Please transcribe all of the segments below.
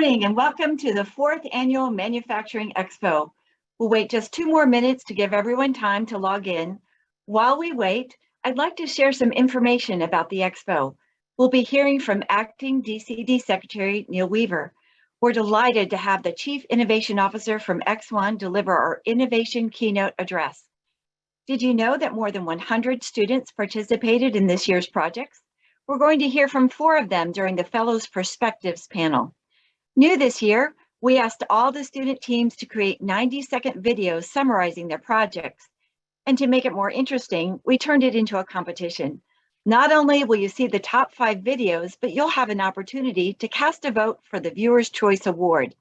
morning and welcome to the 4th Annual Manufacturing Expo. We'll wait just 2 more minutes to give everyone time to log in. While we wait, I'd like to share some information about the Expo. We'll be hearing from Acting DCD Secretary Neil Weaver. We're delighted to have the Chief Innovation Officer from X1 deliver our Innovation Keynote Address. Did you know that more than 100 students participated in this year's projects? We're going to hear from 4 of them during the Fellows Perspectives panel. New this year, we asked all the student teams to create 90-second videos summarizing their projects. And to make it more interesting, we turned it into a competition. Not only will you see the top 5 videos, but you'll have an opportunity to cast a vote for the Viewer's Choice Award.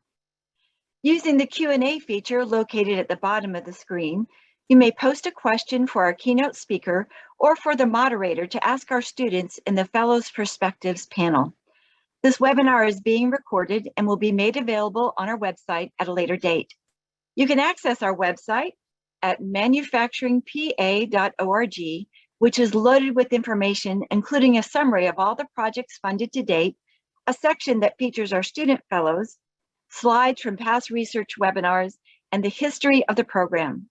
Using the Q&A feature located at the bottom of the screen, you may post a question for our keynote speaker or for the moderator to ask our students in the Fellows Perspectives panel. This webinar is being recorded and will be made available on our website at a later date. You can access our website at manufacturingpa.org, which is loaded with information, including a summary of all the projects funded to date, a section that features our student fellows, slides from past research webinars, and the history of the program.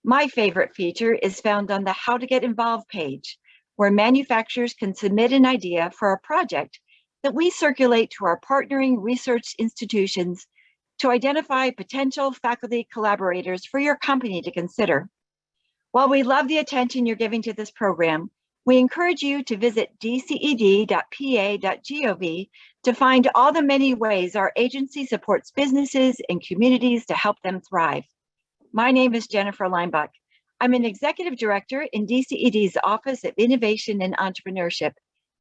My favorite feature is found on the How to Get Involved page, where manufacturers can submit an idea for a project that we circulate to our partnering research institutions to identify potential faculty collaborators for your company to consider. While we love the attention you're giving to this program, we encourage you to visit dced.pa.gov to find all the many ways our agency supports businesses and communities to help them thrive. My name is Jennifer Leinbach. I'm an executive director in DCED's Office of Innovation and Entrepreneurship.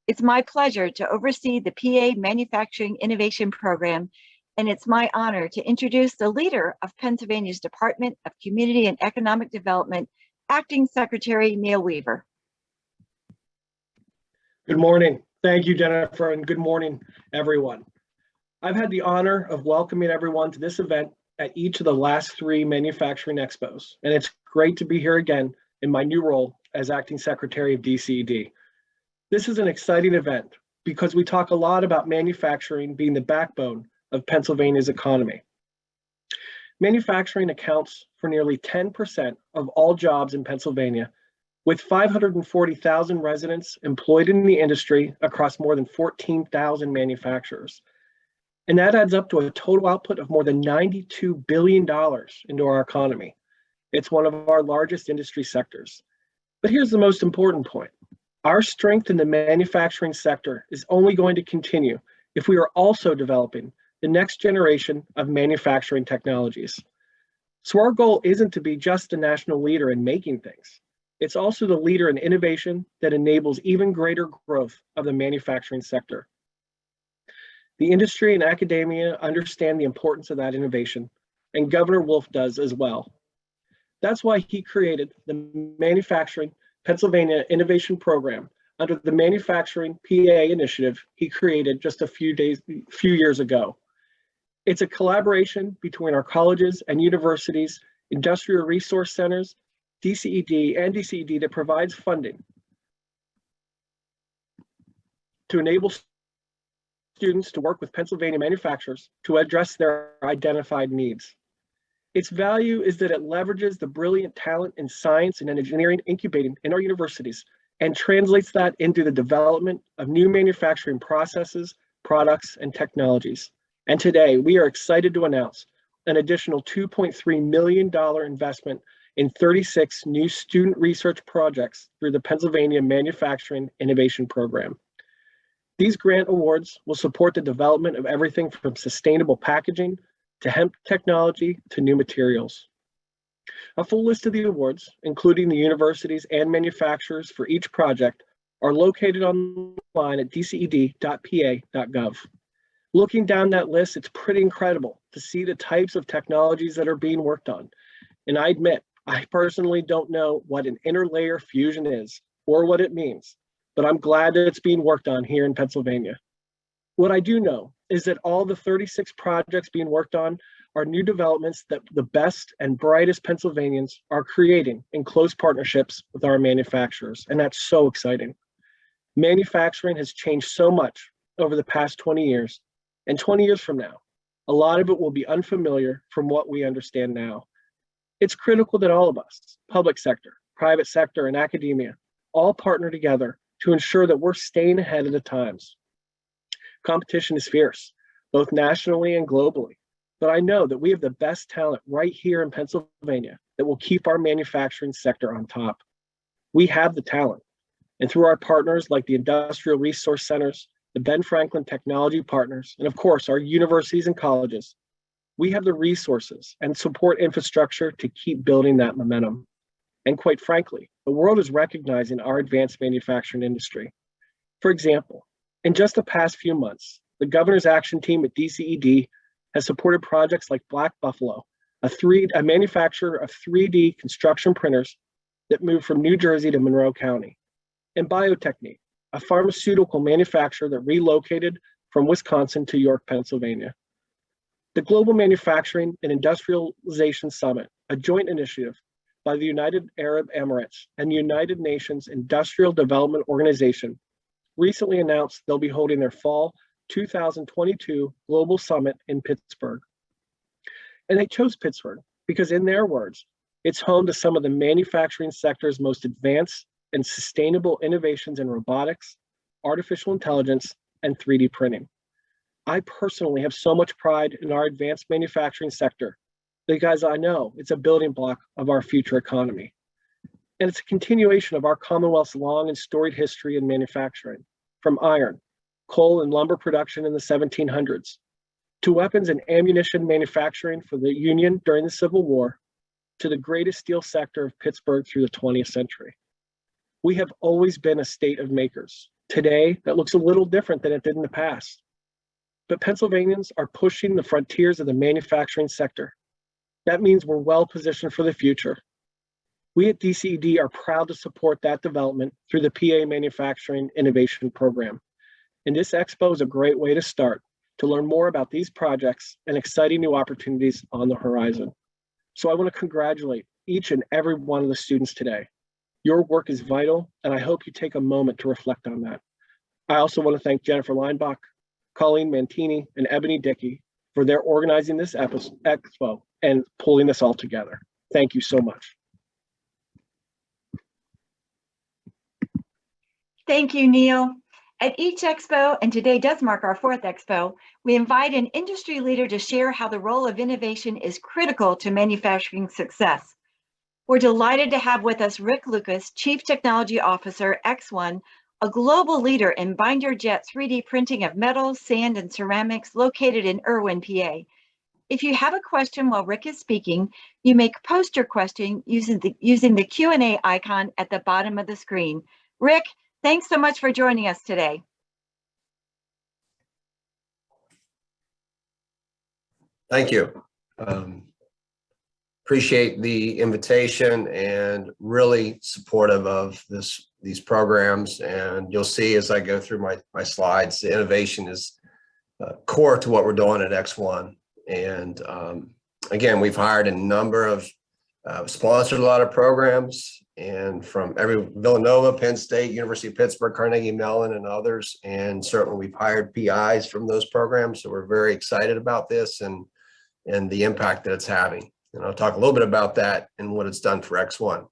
It's my pleasure to oversee the PA Manufacturing Innovation Program, and it's my honor to introduce the leader of Pennsylvania's Department of Community and Economic Development, Acting Secretary Neil Weaver. Good morning. Thank you, Jennifer, and good morning, everyone. I've had the honor of welcoming everyone to this event at each of the last 3 manufacturing expos, and it's great to be here again in my new role as Acting Secretary of DCED. This is an exciting event because we talk a lot about manufacturing being the backbone of Pennsylvania's economy. Manufacturing accounts for nearly 10% of all jobs in Pennsylvania, with 540,000 residents employed in the industry across more than 14,000 manufacturers. And that adds up to a total output of more than $92 billion into our economy. It's one of our largest industry sectors. But here's the most important point. Our strength in the manufacturing sector is only going to continue if we are also developing the next generation of manufacturing technologies. So our goal isn't to be just a national leader in making things. It's also the leader in innovation that enables even greater growth of the manufacturing sector. The industry and academia understand the importance of that innovation, and Governor Wolf does as well. That's why he created the Manufacturing Pennsylvania Innovation Program under the Manufacturing PA initiative he created just a few years ago. It's a collaboration between our colleges and universities, industrial resource centers, DCED, and DCED that provides funding to enable students to work with Pennsylvania manufacturers to address their identified needs. Its value is that it leverages the brilliant talent in science and engineering incubating in our universities and translates that into the development of new manufacturing processes, products, and technologies. And today, we are excited to announce an additional $2.3 million investment in 36 new student research projects through the Pennsylvania Manufacturing Innovation Program. These grant awards will support the development of everything from sustainable packaging to hemp technology to new materials. A full list of the awards, including the universities and manufacturers for each project, are located online at dced.pa.gov. Looking down that list, it's pretty incredible to see the types of technologies that are being worked on. And I admit, I personally don't know what an interlayer fusion is or what it means, but I'm glad that it's being worked on here in Pennsylvania. What I do know is that all the 36 projects being worked on are new developments that the best and brightest Pennsylvanians are creating in close partnerships with our manufacturers, and that's so exciting. Manufacturing has changed so much over the past 20 years, and 20 years from now, A lot of it will be unfamiliar from what we understand now. It's critical that all of us, public sector, private sector, and academia, all partner together to ensure that we're staying ahead of the times. Competition is fierce, both nationally and globally, but I know that we have the best talent right here in Pennsylvania that will keep our manufacturing sector on top. We have the talent, and through our partners like the Industrial Resource Centers, the Ben Franklin Technology Partners, and of course, our universities and colleges, we have the resources and support infrastructure to keep building that momentum. And quite frankly, the world is recognizing our advanced manufacturing industry. For example, in just the past few months, the Governor's Action Team at DCED has supported projects like Black Buffalo, a manufacturer of 3D construction printers that moved from New Jersey to Monroe County, and Biotechnique, a pharmaceutical manufacturer that relocated from Wisconsin to York, Pennsylvania. The Global Manufacturing and Industrialization Summit, a joint initiative by the United Arab Emirates and the United Nations Industrial Development Organization, recently announced they'll be holding their fall 2022 Global Summit in Pittsburgh. And they chose Pittsburgh because, in their words, it's home to some of the manufacturing sector's most advanced and sustainable innovations in robotics, artificial intelligence, and 3D printing. I personally have so much pride in our advanced manufacturing sector because I know it's a building block of our future economy. And it's a continuation of our Commonwealth's long and storied history in manufacturing, from iron, coal, and lumber production in the 1700s, to weapons and ammunition manufacturing for the Union during the Civil War, to the greatest steel sector of Pittsburgh through the 20th century. We have always been a state of makers. Today, that looks a little different than it did in the past. But Pennsylvanians are pushing the frontiers of the manufacturing sector. That means we're well positioned for the future. We at DCED are proud to support that development through the PA Manufacturing Innovation Program. And this expo is a great way to start to learn more about these projects and exciting new opportunities on the horizon. So I want to congratulate each and every one of the students today. Your work is vital, and I hope you take a moment to reflect on that. I also want to thank Jennifer Leinbach, Colleen Mantini, and Ebony Dickey for their organizing this expo and pulling this all together. Thank you so much. Thank you, Neil. At each expo, and today does mark our 4th expo, we invite an industry leader to share how the role of innovation is critical to manufacturing success. We're delighted to have with us Rick Lucas, Chief Technology Officer, X1, a global leader in binder jet 3D printing of metals, sand, and ceramics located in Irwin, PA. If you have a question while Rick is speaking, you may post your question using the Q&A icon at the bottom of the screen. Rick, thanks so much for joining us today. Thank you. Appreciate the invitation and really supportive of these programs. And you'll see as I go through my slides, the innovation is core to what we're doing at X1. And again, we've hired a number of sponsored a lot of programs, and from Villanova, Penn State, University of Pittsburgh, Carnegie, Mellon, and others. And certainly we've hired PIs from those programs. So we're very excited about this and the impact that it's having. And I'll talk a little bit about that and what it's done for X1.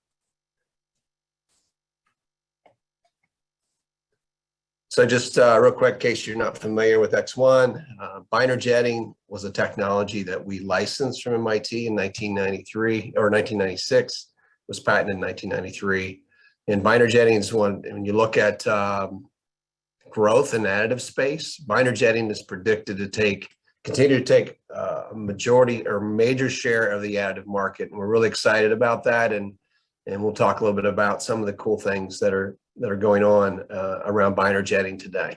So just real quick, in case you're not familiar with X1, binder jetting was a technology that we licensed from MIT in 1993 or 1996. It was patented in 1993. And binder jetting is when you look at growth in additive space, binder jetting is predicted to continue to take a majority or major share of the additive market. And we're really excited about that. And we'll talk a little bit about some of the cool things that are going on around binder jetting today.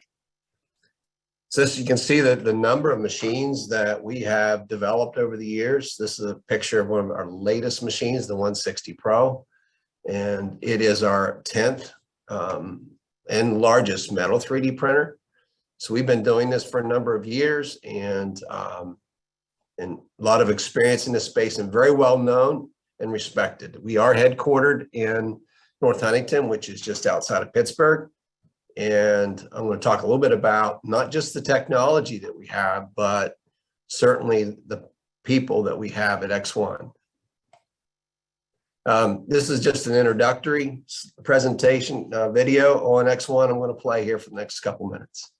So you can see that the number of machines that we have developed over the years. This is a picture of one of our latest machines, the 160 Pro. And it is our 10th and largest metal 3D printer. So we've been doing this for a number of years and a lot of experience in this space and very well known and respected. We are headquartered in North Huntington, which is just outside of Pittsburgh. And I'm going to talk a little bit about not just the technology that we have, but certainly the people that we have at X1. This is just an introductory presentation video on X1. I'm going to play here for the next couple minutes.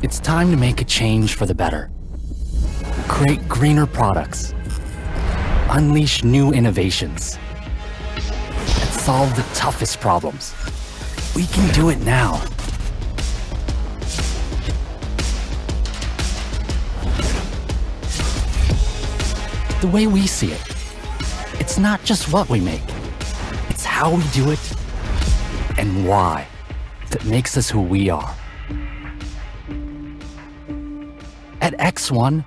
It's time to make a change for the better. Create greener products. Unleash new innovations. And solve the toughest problems. We can do it now. The way we see it, it's not just what we make, it's how we do it and why that makes us who we are. At X1,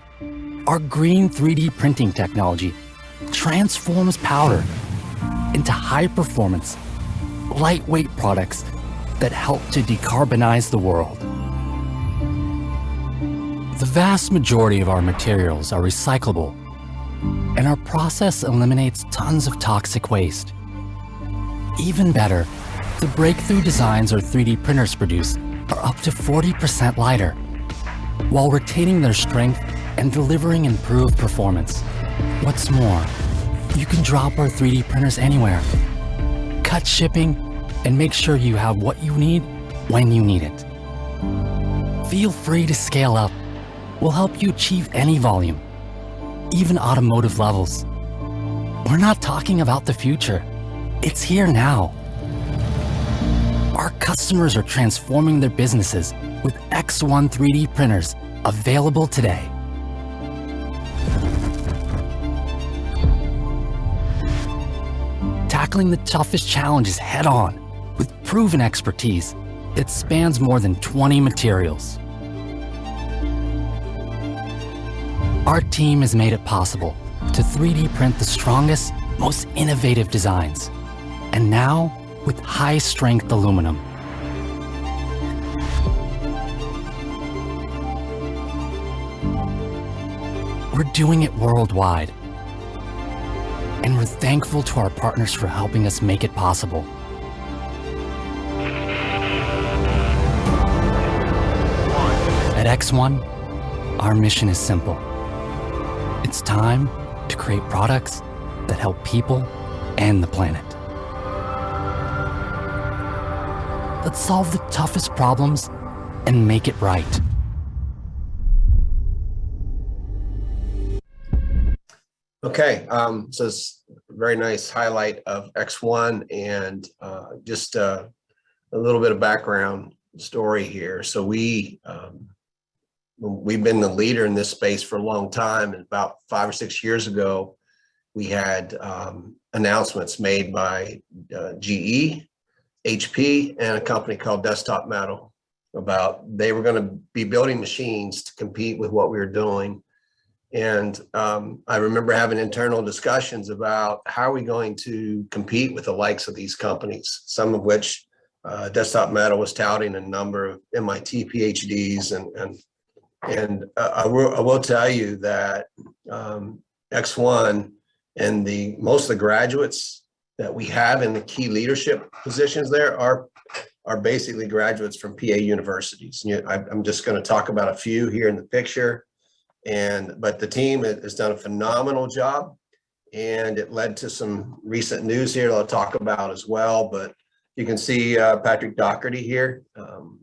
our green 3D printing technology transforms powder into high-performance, lightweight products that help to decarbonize the world. The vast majority of our materials are recyclable, and our process eliminates tons of toxic waste. Even better, the breakthrough designs our 3D printers produce are up to 40% lighter, while retaining their strength and delivering improved performance. What's more, you can drop our 3D printers anywhere, cut shipping, and make sure you have what you need when you need it. Feel free to scale up. We'll help you achieve any volume, even automotive levels. We're not talking about the future. It's here now. Our customers are transforming their businesses with X1 3D printers available today. Tackling the toughest challenges head on with proven expertise that spans more than 20 materials. Our team has made it possible to 3D print the strongest, most innovative designs, and now with high-strength aluminum. We're doing it worldwide, and we're thankful to our partners for helping us make it possible. At X1, our mission is simple. It's time to create products that help people and the planet. Let's solve the toughest problems and make it right. Okay, so it's a very nice highlight of X1 and just a little bit of background story here. So we've been the leader in this space for a long time, and about 5 or 6 years ago, we had announcements made by GE, HP, and a company called Desktop Metal about they were going to be building machines to compete with what we were doing. And I remember having internal discussions about how are we going to compete with the likes of these companies, some of which Desktop Metal was touting a number of MIT PhDs. And I will tell you that X1 and most of the graduates that we have in the key leadership positions there are basically graduates from PA universities. I'm just going to talk about a few here in the picture. But the team has done a phenomenal job, and it led to some recent news here that I'll talk about as well. But you can see Patrick Doherty here.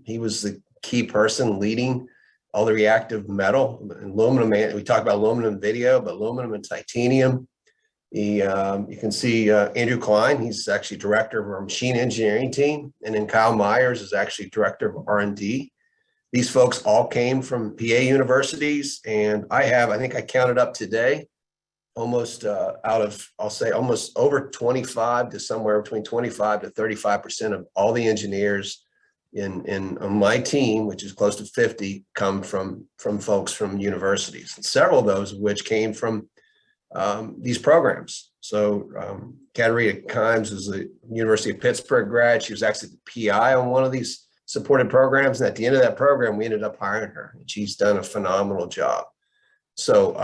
He was the key person leading all the reactive metal, aluminum. We talk about aluminum video, but aluminum and titanium. You can see Andrew Klein. He's actually director of our machine engineering team, and then Kyle Myers is actually director of R&D. These folks all came from PA universities, and I think I counted up today, almost I'll say almost over 25 to somewhere between 25 to 35% of all the engineers on my team, which is close to 50, come from folks from universities. And several of those of which came from these programs. So Katarina Kimes is a University of Pittsburgh grad. She was actually the PI on one of these supported programs. And at the end of that program, we ended up hiring her, and she's done a phenomenal job. So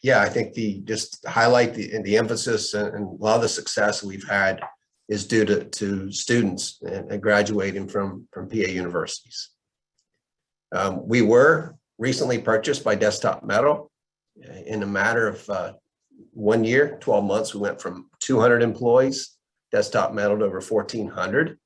yeah, I think just highlight the emphasis and a lot of the success we've had is due to students and graduating from PA universities. We were recently purchased by Desktop Metal. In a matter of 1 year, 12 months, we went from 200 employees, Desktop Metal, to over 1,400.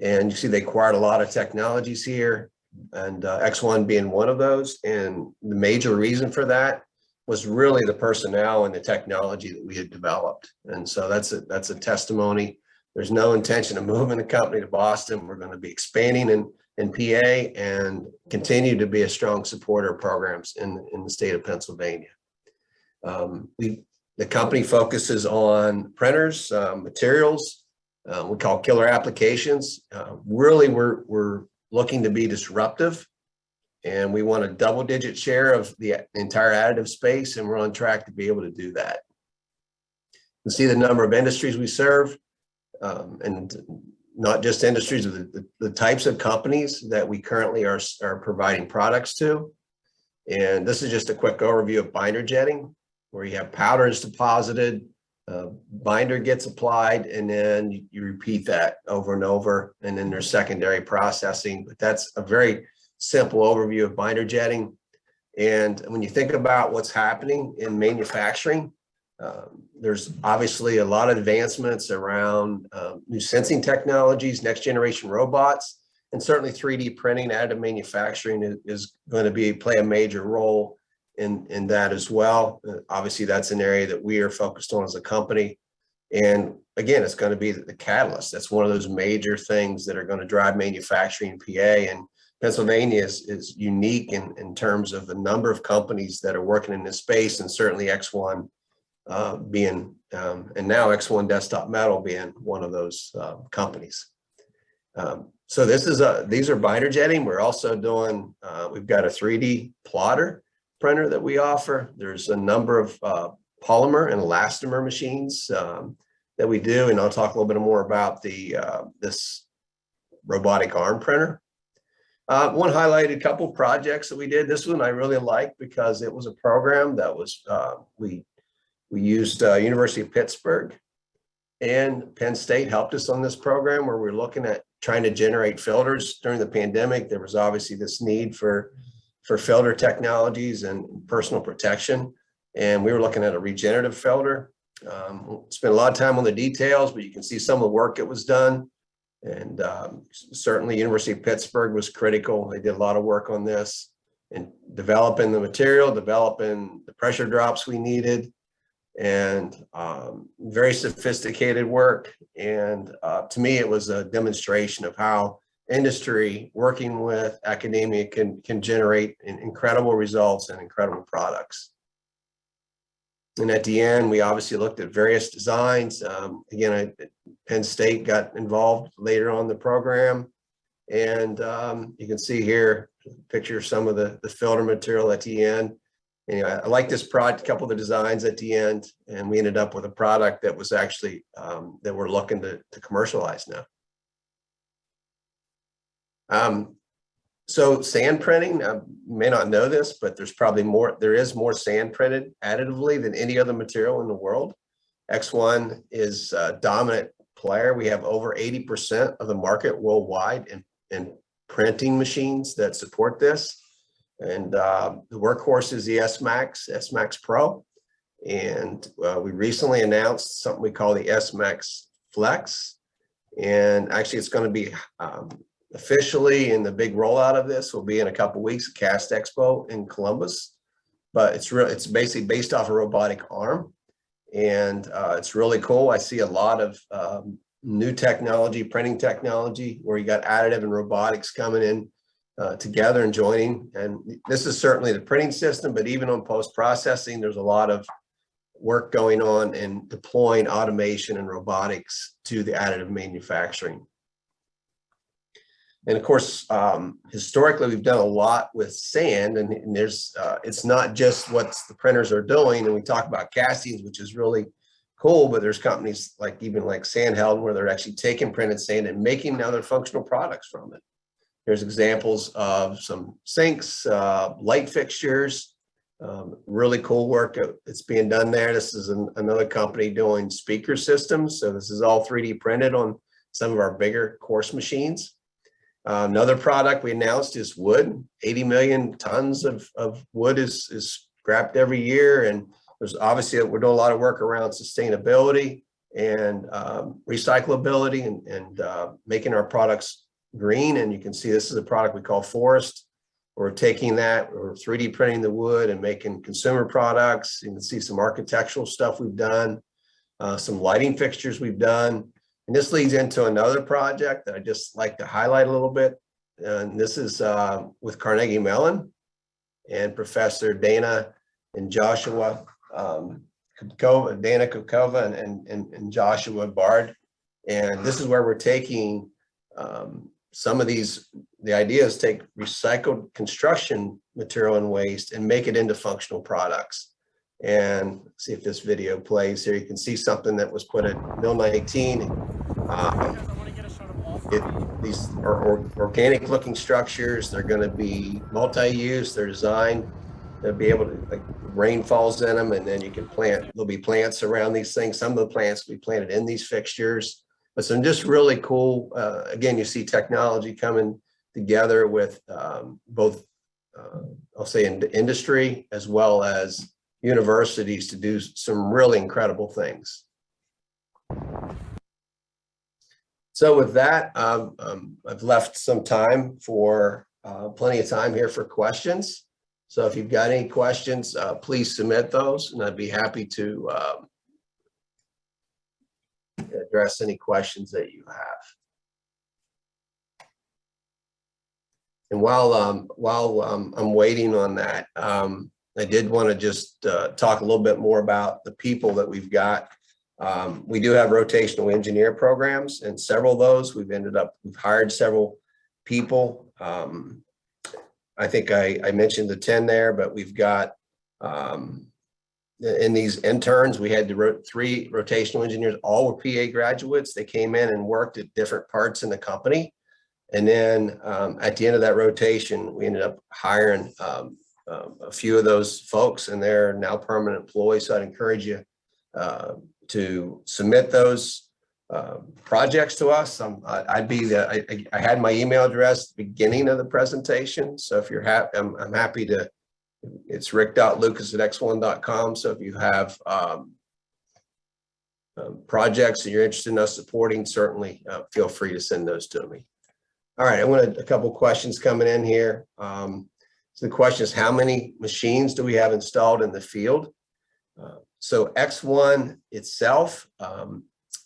And you see they acquired a lot of technologies here, and X1 being one of those. And the major reason for that was really the personnel and the technology that we had developed. And so that's a testimony. There's no intention of moving the company to Boston. We're going to be expanding in PA and continue to be a strong supporter of programs in the state of Pennsylvania. The company focuses on printers, materials, we call killer applications. Really, we're looking to be disruptive, and we want a double-digit share of the entire additive space, and we're on track to be able to do that. You can see the number of industries we serve, and not just industries, but the types of companies that we currently are providing products to. And this is just a quick overview of binder jetting, where you have powders deposited, binder gets applied, and then you repeat that over and over, and then there's secondary processing. But that's a very simple overview of binder jetting. And when you think about what's happening in manufacturing, there's obviously a lot of advancements around new sensing technologies, next generation robots, and certainly 3D printing, additive manufacturing is going to play a major role in that as well. Obviously, that's an area that we are focused on as a company. And again, it's going to be the catalyst. That's one of those major things that are going to drive manufacturing in PA. And Pennsylvania is unique in terms of the number of companies that are working in this space, and certainly X1 being, and now X1 Desktop Metal being one of those companies. So these are binder jetting. We're also doing, we've got a 3D plotter printer that we offer. There's a number of polymer and elastomer machines that we do, and I'll talk a little bit more about this robotic arm printer. One highlighted couple projects that we did. This one I really liked because it was a program that was we used University of Pittsburgh and Penn State helped us on this program, where we're looking at trying to generate filters during the pandemic. There was obviously this need for filter technologies and personal protection, and we were looking at a regenerative filter. Spent a lot of time on the details, but you can see some of the work that was done. And certainly University of Pittsburgh was critical. They did a lot of work on this and developing the material, developing the pressure drops we needed, and very sophisticated work. And to me, it was a demonstration of how industry working with academia can generate incredible results and incredible products. And at the end, we obviously looked at various designs. Again, Penn State got involved later on in the program. And you can see here a picture of some of the filter material at the end. Anyway, I like this product, a couple of the designs at the end, and we ended up with a product that was actually, that we're looking to commercialize now. So sand printing, you may not know this, but there is more sand printed additively than any other material in the world. X1 is a dominant player. We have over 80% of the market worldwide in printing machines that support this. And the workhorse is the S-Max Pro. And we recently announced something we call the S-Max Flex. And actually it's going to be officially, in the big rollout of this will be in a couple of weeks at Cast Expo in Columbus. But it's basically based off a robotic arm, and it's really cool. I see a lot of new technology, printing technology, where you got additive and robotics coming in together and joining. And this is certainly the printing system, but even on post-processing, there's a lot of work going on in deploying automation and robotics to the additive manufacturing. And of course, historically, we've done a lot with sand, and there's it's not just what the printers are doing. And we talk about castings, which is really cool, but there's companies like Sandheld, where they're actually taking printed sand and making other functional products from it. There's examples of some sinks, light fixtures, really cool work that's being done there. This is another company doing speaker systems. So this is all 3D printed on some of our bigger course machines. Another product we announced is wood. 80 million tons of wood is scrapped every year. And there's obviously, we're doing a lot of work around sustainability and recyclability and making our products green. And you can see this is a product we call Forest. We're taking that, we're 3D printing the wood and making consumer products. You can see some architectural stuff we've done, some lighting fixtures we've done. And this leads into another project that I just like to highlight a little bit. And this is with Carnegie Mellon and Professor Dana and Joshua Kupkova, Dana Kupkova and Joshua Bard. And this is where we're taking some of these, the idea is take recycled construction material and waste and make it into functional products. And see if this video plays here. You can see something that was put at Mill 19. These are organic looking structures. They're going to be multi-use. They're designed to be able to, like, rain falls in them, and then you can plant, there'll be plants around these things. Some of the plants will be planted in these fixtures, but some just really cool, again, you see technology coming together with both, I'll say, in industry as well as universities to do some really incredible things. So with that, I've left some time for plenty of time here for questions. So if you've got any questions, please submit those, and I'd be happy to address any questions that you have. And while I'm waiting on that, I did want to just talk a little bit more about the people that we've got. We do have rotational engineer programs, and several of those we've hired several people. I think I mentioned the 10 there, but we've got in these interns, we had 3 rotational engineers, all were PA graduates. They came in and worked at different parts in the company. And then at the end of that rotation, we ended up hiring a few of those folks, and they're now permanent employees. So I'd encourage you to submit those projects to us. I had my email address at the beginning of the presentation. So if you're happy, I'm happy to, it's rick.lucas@x1.com. So if you have projects that you're interested in us supporting, certainly feel free to send those to me. All right, I wanted a couple questions coming in here. So the question is, how many machines do we have installed in the field? So X1 itself,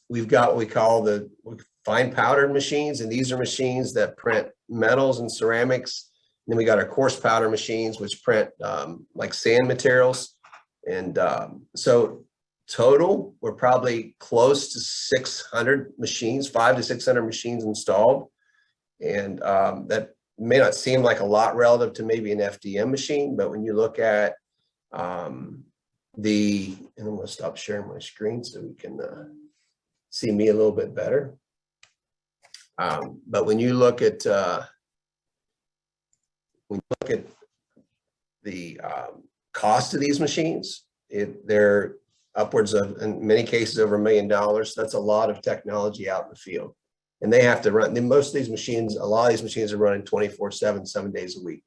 we've got what we call the fine powdered machines, and these are machines that print metals and ceramics. And then we got our coarse powder machines, which print like sand materials. And so total, we're probably close to 600 machines, 500 to 600 machines installed. And that may not seem like a lot relative to maybe an FDM machine, but when you look at and I'm going to stop sharing my screen so we can see me a little bit better. But when you look at the cost of these machines, they're upwards of, in many cases, over $1 million. That's a lot of technology out in the field. And they have to run, most of these machines, a lot of these machines are running 24/7, 7 days a week.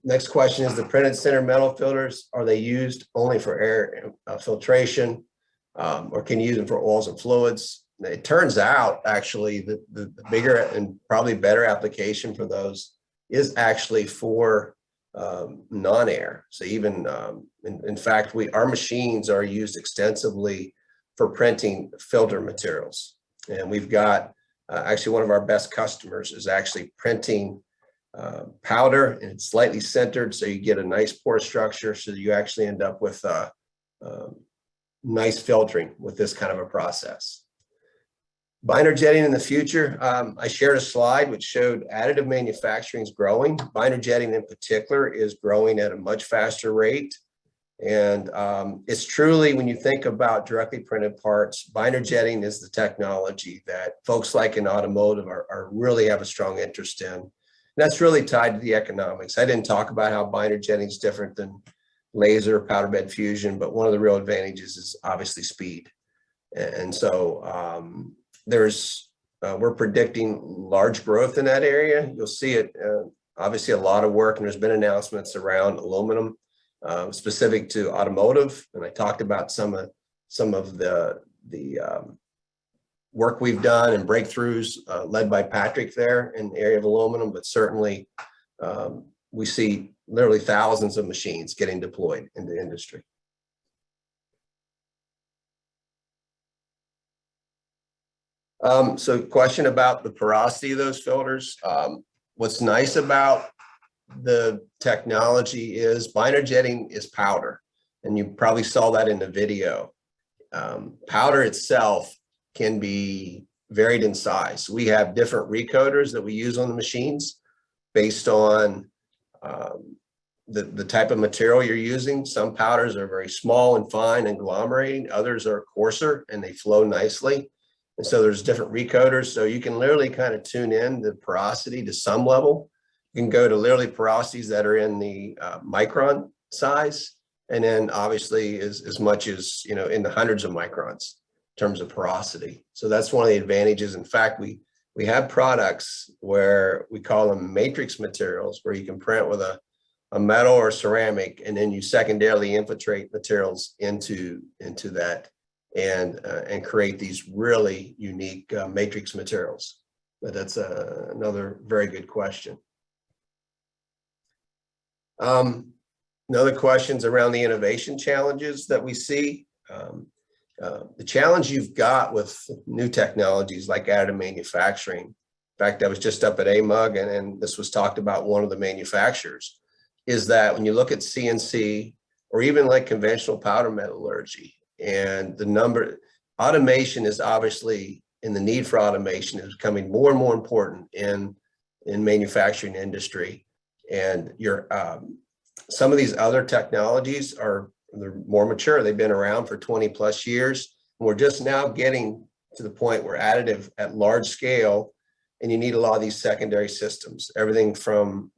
Next question is, the printed center metal filters, are they used only for air filtration, or can you use them for oils and fluids? It turns out, actually, the bigger and probably better application for those is actually for non-air. So even, in fact, our machines are used extensively for printing filter materials. And we've got, actually one of our best customers is actually printing powder, and it's slightly centered, so you get a nice pore structure, so that you actually end up with nice filtering with this kind of a process. Binder jetting in the future, I shared a slide which showed additive manufacturing is growing. Binder jetting in particular is growing at a much faster rate. And it's truly, when you think about directly printed parts, binder jetting is the technology that folks like in automotive are really have a strong interest in. And that's really tied to the economics. I didn't talk about how binder jetting is different than laser powder bed fusion, but one of the real advantages is obviously speed. And so there's we're predicting large growth in that area. You'll see it, obviously a lot of work, and there's been announcements around aluminum specific to automotive. And I talked about some of the work we've done and breakthroughs led by Patrick there in the area of aluminum, but certainly we see literally thousands of machines getting deployed in the industry. So question about the porosity of those filters. What's nice about the technology is binder jetting is powder, and you probably saw that in the video. Powder itself can be varied in size. We have different recoders that we use on the machines based on the type of material you're using. Some powders are very small and fine and agglomerating, others are coarser and they flow nicely. And so there's different recoders. So you can literally kind of tune in the porosity to some level. You can go to literally porosities that are in the micron size. And then obviously as much as, you know, in the hundreds of microns in terms of porosity. So that's one of the advantages. In fact, we have products where we call them matrix materials, where you can print with a metal or ceramic, and then you secondarily infiltrate materials into that and create these really unique matrix materials. But that's another very good question. Another questions around the innovation challenges that we see. The challenge you've got with new technologies like additive manufacturing. In fact, I was just up at AMUG and this was talked about one of the manufacturers, is that when you look at CNC or even like conventional powder metallurgy, and automation is obviously, and the need for automation is becoming more and more important in manufacturing industry. And some of these other technologies they're more mature. They've been around for 20 plus years. And we're just now getting to the point where additive at large scale, and you need a lot of these secondary systems, everything from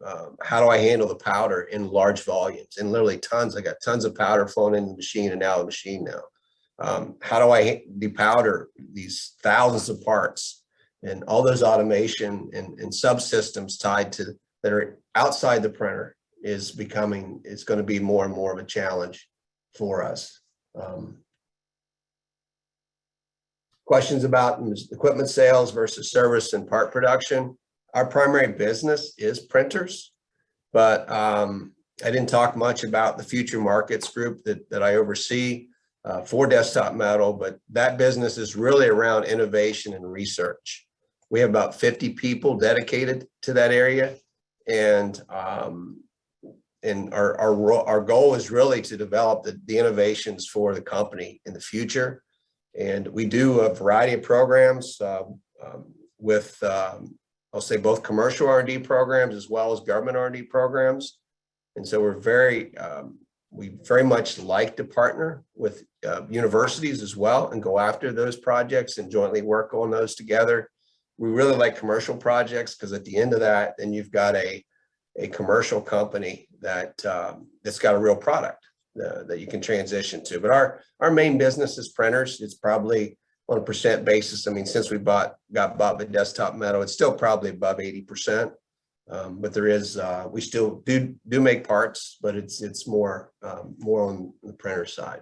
how do I handle the powder in large volumes, and literally tons. I got tons of powder flowing into the machine and out of the machine now. How do I depowder these thousands of parts, and all those automation and subsystems tied to that are outside the printer is going to be more and more of a challenge for us. Questions about equipment sales versus service and part production. Our primary business is printers, but I didn't talk much about the future markets group that I oversee for Desktop Metal, but that business is really around innovation and research. We have about 50 people dedicated to that area, and our goal is really to develop the innovations for the company in the future. And we do a variety of programs with, I'll say, both commercial R&D programs as well as government R&D programs. And so we very much like to partner with universities as well and go after those projects and jointly work on those together. We really like commercial projects because at the end of that, then you've got a commercial company that's got a real product that you can transition to. But our main business is printers. It's probably on a percent basis. I mean, since we got bought by Desktop Metal, it's still probably above 80%. But there is, we still do make parts, but it's more on the printer side.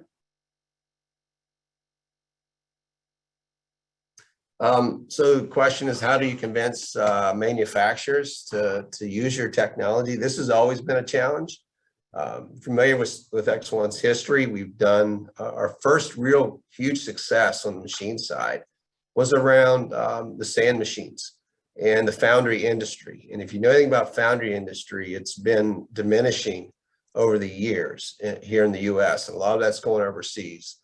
So the question is, how do you convince manufacturers to use your technology? This has always been a challenge. Familiar with X1's history, we've done our first real huge success on the machine side was around the sand machines and the foundry industry. And if you know anything about foundry industry, it's been diminishing over the years here in the US. And a lot of that's going overseas.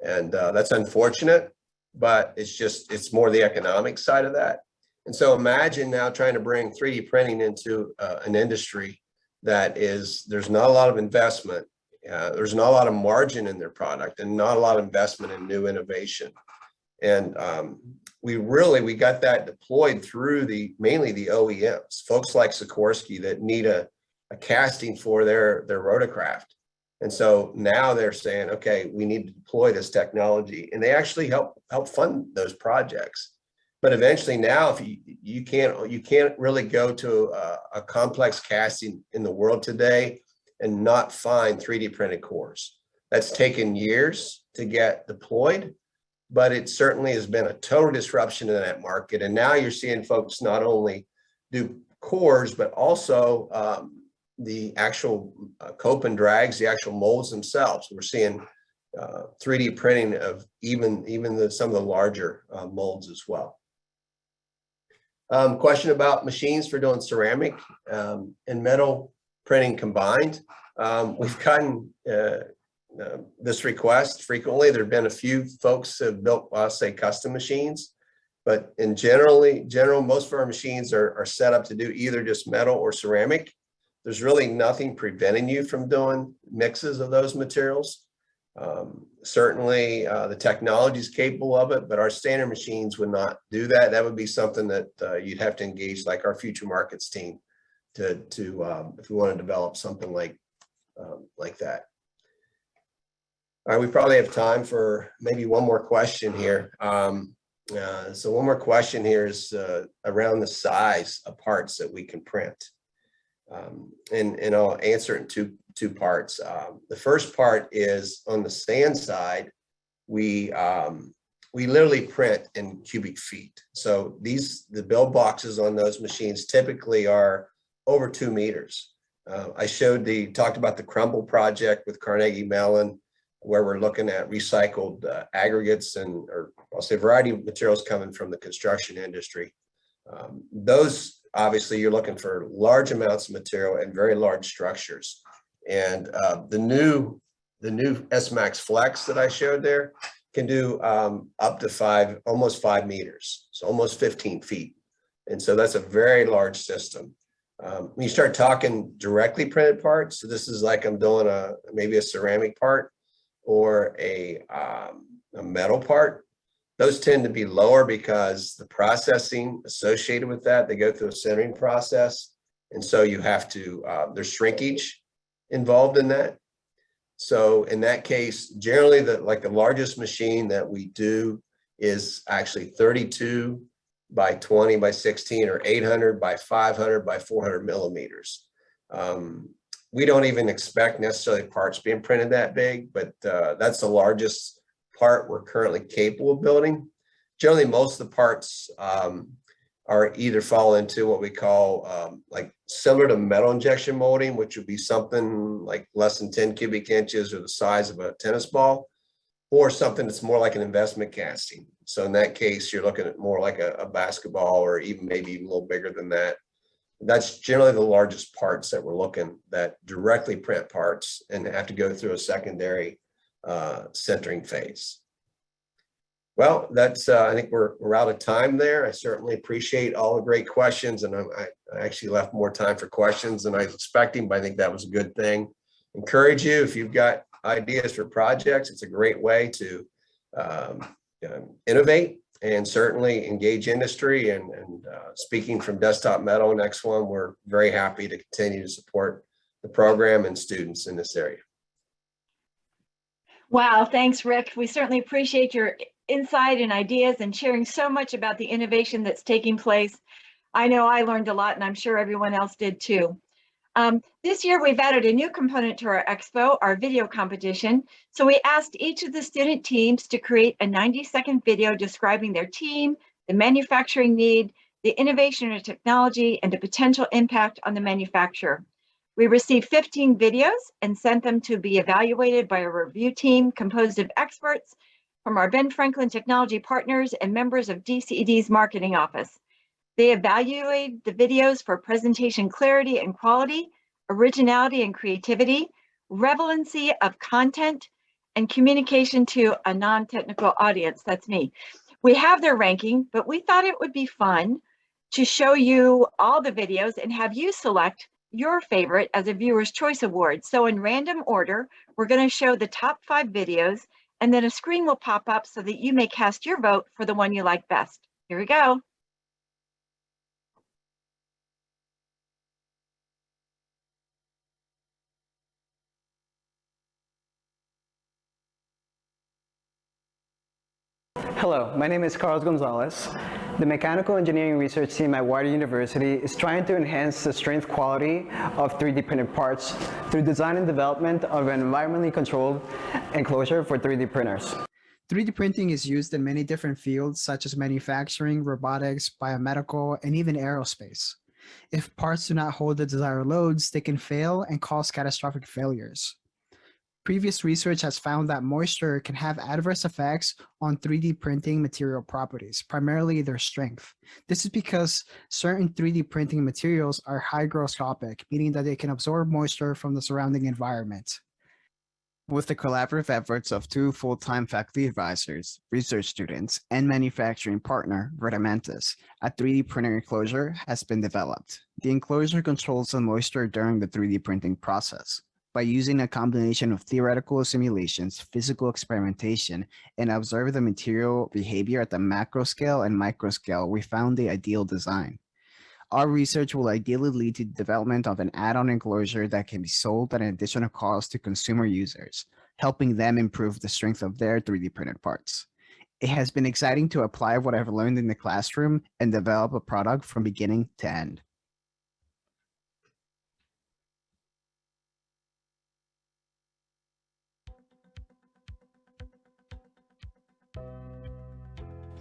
And that's unfortunate, but it's more the economic side of that. And so imagine now trying to bring 3D printing into an industry that there's not a lot of investment. There's not a lot of margin in their product and not a lot of investment in new innovation. And we got that deployed through mainly the OEMs, folks like Sikorsky that need a casting for their rotorcraft. And so now they're saying, okay, we need to deploy this technology, and they actually help fund those projects. But eventually now, if you can't really go to a complex casting in the world today and not find 3D printed cores. That's taken years to get deployed, but it certainly has been a total disruption in that market. And now you're seeing folks not only do cores, but also the actual cope and drags, the actual molds themselves. We're seeing 3D printing of even some of the larger molds as well. Question about machines for doing ceramic and metal printing combined. We've gotten this request frequently. There have been a few folks who have built, I'll say, custom machines, but in general, most of our machines are set up to do either just metal or ceramic. There's really nothing preventing you from doing mixes of those materials. Certainly the technology is capable of it, but our standard machines would not do that. That would be something that you'd have to engage like our future markets team to if we want to develop something like that. All right, we probably have time for maybe one more question here. So one more question here is around the size of parts that we can print. And I'll answer it in two parts. The first part is on the sand side, we literally print in cubic feet. So the build boxes on those machines typically are over 2 meters. I talked about the Crumble project with Carnegie Mellon, where we're looking at recycled aggregates or I'll say a variety of materials coming from the construction industry. Those obviously you're looking for large amounts of material and very large structures. And the new S-Max Flex that I showed there can do up to almost 5 meters, so almost 15 feet. And so that's a very large system. When you start talking directly printed parts, so this is like I'm doing maybe a ceramic part or a metal part, those tend to be lower because the processing associated with that, they go through a sintering process. And so you have to, there's shrinkage involved in that. So in that case, generally the largest machine that we do is actually 32 by 20 by 16 or 800 by 500 by 400 millimeters. We don't even expect necessarily parts being printed that big, but that's the largest part we're currently capable of building. Generally, most of the parts are either fall into what we call like similar to metal injection molding, which would be something like less than 10 cubic inches or the size of a tennis ball, or something that's more like an investment casting. So in that case, you're looking at more like a basketball or even maybe even a little bigger than that. That's generally the largest parts that we're looking that directly print parts and have to go through a secondary sintering phase. Well, that's I think we're out of time there. I certainly appreciate all the great questions, and I actually left more time for questions than I was expecting, but I think that was a good thing. Encourage you, if you've got ideas for projects, it's a great way to innovate and certainly engage industry. And speaking from Desktop Metal, next one, we're very happy to continue to support the program and students in this area. Wow, thanks, Rick. We certainly appreciate your insight and ideas and sharing so much about the innovation that's taking place. I know I learned a lot, and I'm sure everyone else did too. This year, we've added a new component to our expo, our video competition. So we asked each of the student teams to create a 90-second video describing their team, the manufacturing need, the innovation or technology, and the potential impact on the manufacturer. We received 15 videos and sent them to be evaluated by a review team composed of experts from our Ben Franklin Technology partners and members of DCED's marketing office. They evaluate the videos for presentation clarity and quality, originality and creativity, relevancy of content, and communication to a non-technical audience. That's me. We have their ranking, but we thought it would be fun to show you all the videos and have you select your favorite as a viewer's choice award. So in random order, we're going to show the top 5 videos, and then a screen will pop up so that you may cast your vote for the one you like best. Here we go. Hello, my name is Carlos Gonzalez. The mechanical engineering research team at Wider University is trying to enhance the strength quality of 3D printed parts through design and development of an environmentally controlled enclosure for 3D printers. 3D printing is used in many different fields such as manufacturing, robotics, biomedical, and even aerospace. If parts do not hold the desired loads, they can fail and cause catastrophic failures. Previous research has found that moisture can have adverse effects on 3D printing material properties, primarily their strength. This is because certain 3D printing materials are hygroscopic, meaning that they can absorb moisture from the surrounding environment. With the collaborative efforts of 2 full-time faculty advisors, research students, and manufacturing partner, Vertimentis, a 3D printer enclosure has been developed. The enclosure controls the moisture during the 3D printing process. By using a combination of theoretical simulations, physical experimentation, and observe the material behavior at the macro scale and micro scale, we found the ideal design. Our research will ideally lead to the development of an add-on enclosure that can be sold at an additional cost to consumer users, helping them improve the strength of their 3D printed parts. It has been exciting to apply what I've learned in the classroom and develop a product from beginning to end.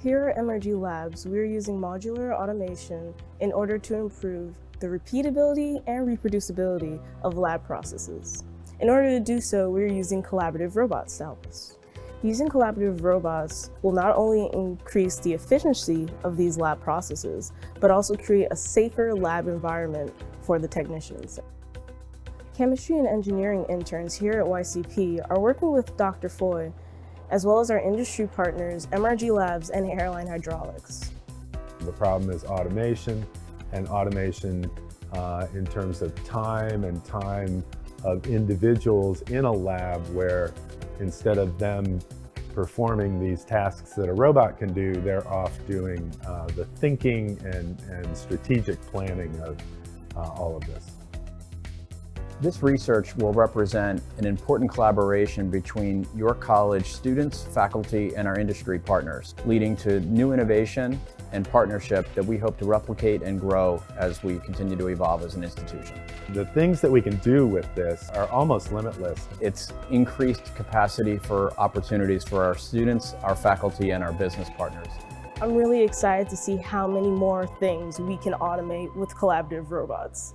Here at MRG Labs, we are using modular automation in order to improve the repeatability and reproducibility of lab processes. In order to do so, we are using collaborative robots to help us. Using collaborative robots will not only increase the efficiency of these lab processes, but also create a safer lab environment for the technicians. Chemistry and engineering interns here at YCP are working with Dr. Foy, as well as our industry partners, MRG Labs and Airline Hydraulics. The problem is automation, and automation in terms of time and time of individuals in a lab where instead of them performing these tasks that a robot can do, they're off doing the thinking and strategic planning of all of this. This research will represent an important collaboration between your college students, faculty, and our industry partners, leading to new innovation and partnership that we hope to replicate and grow as we continue to evolve as an institution. The things that we can do with this are almost limitless. It's increased capacity for opportunities for our students, our faculty, and our business partners. I'm really excited to see how many more things we can automate with collaborative robots.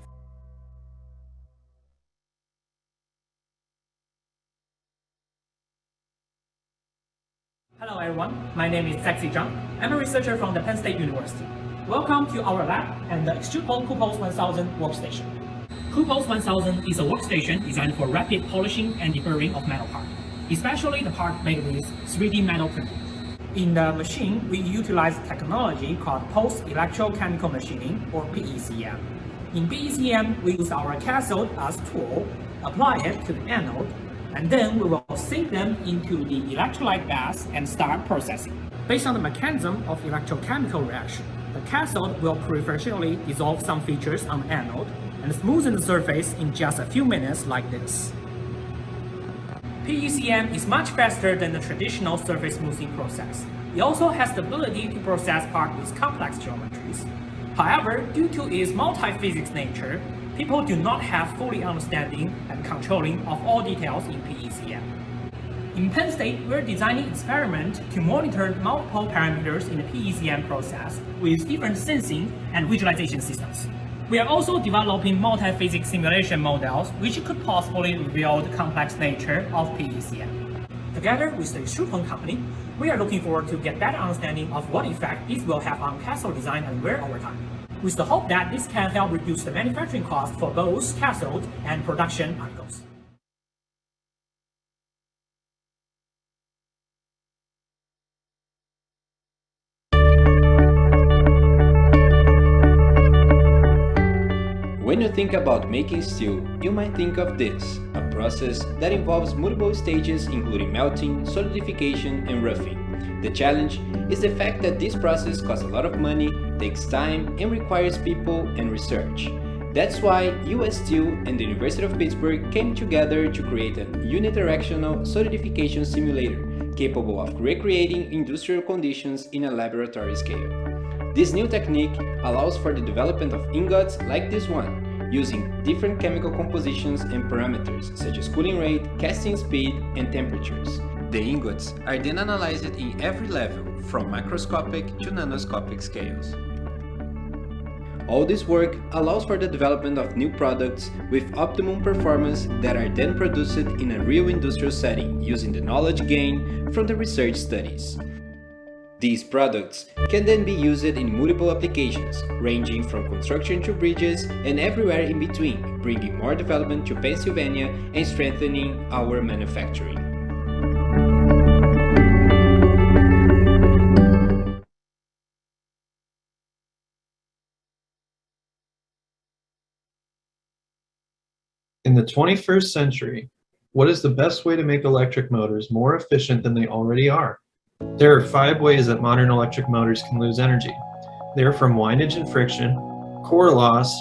Hello everyone, my name is Sexy Zhang. I'm a researcher from the Penn State University. Welcome to our lab and the Expo Couples 1000 workstation. Couples 1000 is a workstation designed for rapid polishing and deburring of metal parts, especially the part made with 3D metal printing. In the machine, we utilize technology called post-electrochemical machining, or PECM. In PECM, we use our cathode as tool, apply it to the anode, and then we will sink them into the electrolyte bath and start processing. Based on the mechanism of electrochemical reaction, the cathode will preferentially dissolve some features on the anode and smoothen the surface in just a few minutes like this. PECM is much faster than the traditional surface smoothing process. It also has the ability to process parts with complex geometries. However, due to its multi-physics nature, people do not have fully understanding and controlling of all details in PECM. In Penn State, we're designing experiments to monitor multiple parameters in the PECM process with different sensing and visualization systems. We are also developing multi-physics simulation models which could possibly reveal the complex nature of PECM. Together with the Expo company, we are looking forward to get better understanding of what effect this will have on cathode design and wear over time, with the hope that this can help reduce the manufacturing cost for both cathode and production articles. When you think about making steel, you might think of this, a process that involves multiple stages including melting, solidification, and roughing. The challenge is the fact that this process costs a lot of money, takes time, and requires people and research. That's why US Steel and the University of Pittsburgh came together to create a unidirectional solidification simulator capable of recreating industrial conditions in a laboratory scale. This new technique allows for the development of ingots like this one, using different chemical compositions and parameters such as cooling rate, casting speed, and temperatures. The ingots are then analyzed in every level, from microscopic to nanoscopic scales. All this work allows for the development of new products with optimum performance that are then produced in a real industrial setting using the knowledge gained from the research studies. These products can then be used in multiple applications, ranging from construction to bridges and everywhere in between, bringing more development to Pennsylvania and strengthening our manufacturing. In the 21st century, what is the best way to make electric motors more efficient than they already are? There are 5 ways that modern electric motors can lose energy. They are from windage and friction, core loss,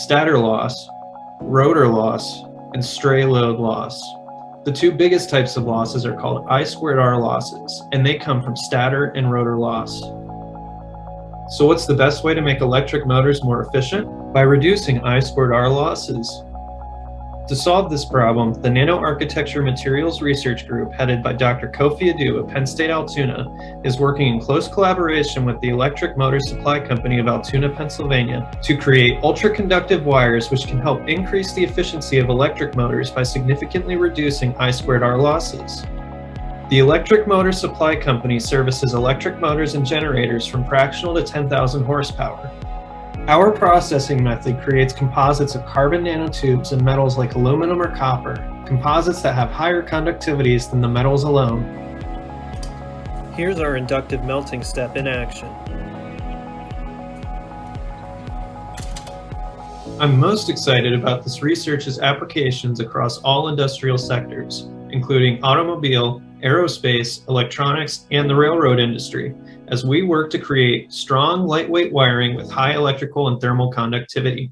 stator loss, rotor loss, and stray load loss. The 2 biggest types of losses are called I2R losses, and they come from stator and rotor loss. So what's the best way to make electric motors more efficient? By reducing I2R losses. To solve this problem, the Nano-Architecture Materials Research Group, headed by Dr. Kofi Adu of Penn State Altoona, is working in close collaboration with the Electric Motor Supply Company of Altoona, Pennsylvania, to create ultra-conductive wires which can help increase the efficiency of electric motors by significantly reducing I2R losses. The Electric Motor Supply Company services electric motors and generators from fractional to 10,000 horsepower. Our processing method creates composites of carbon nanotubes and metals like aluminum or copper, composites that have higher conductivities than the metals alone. Here's our inductive melting step in action. I'm most excited about this research's applications across all industrial sectors, including automobile, aerospace, electronics, and the railroad industry, as we work to create strong, lightweight wiring with high electrical and thermal conductivity.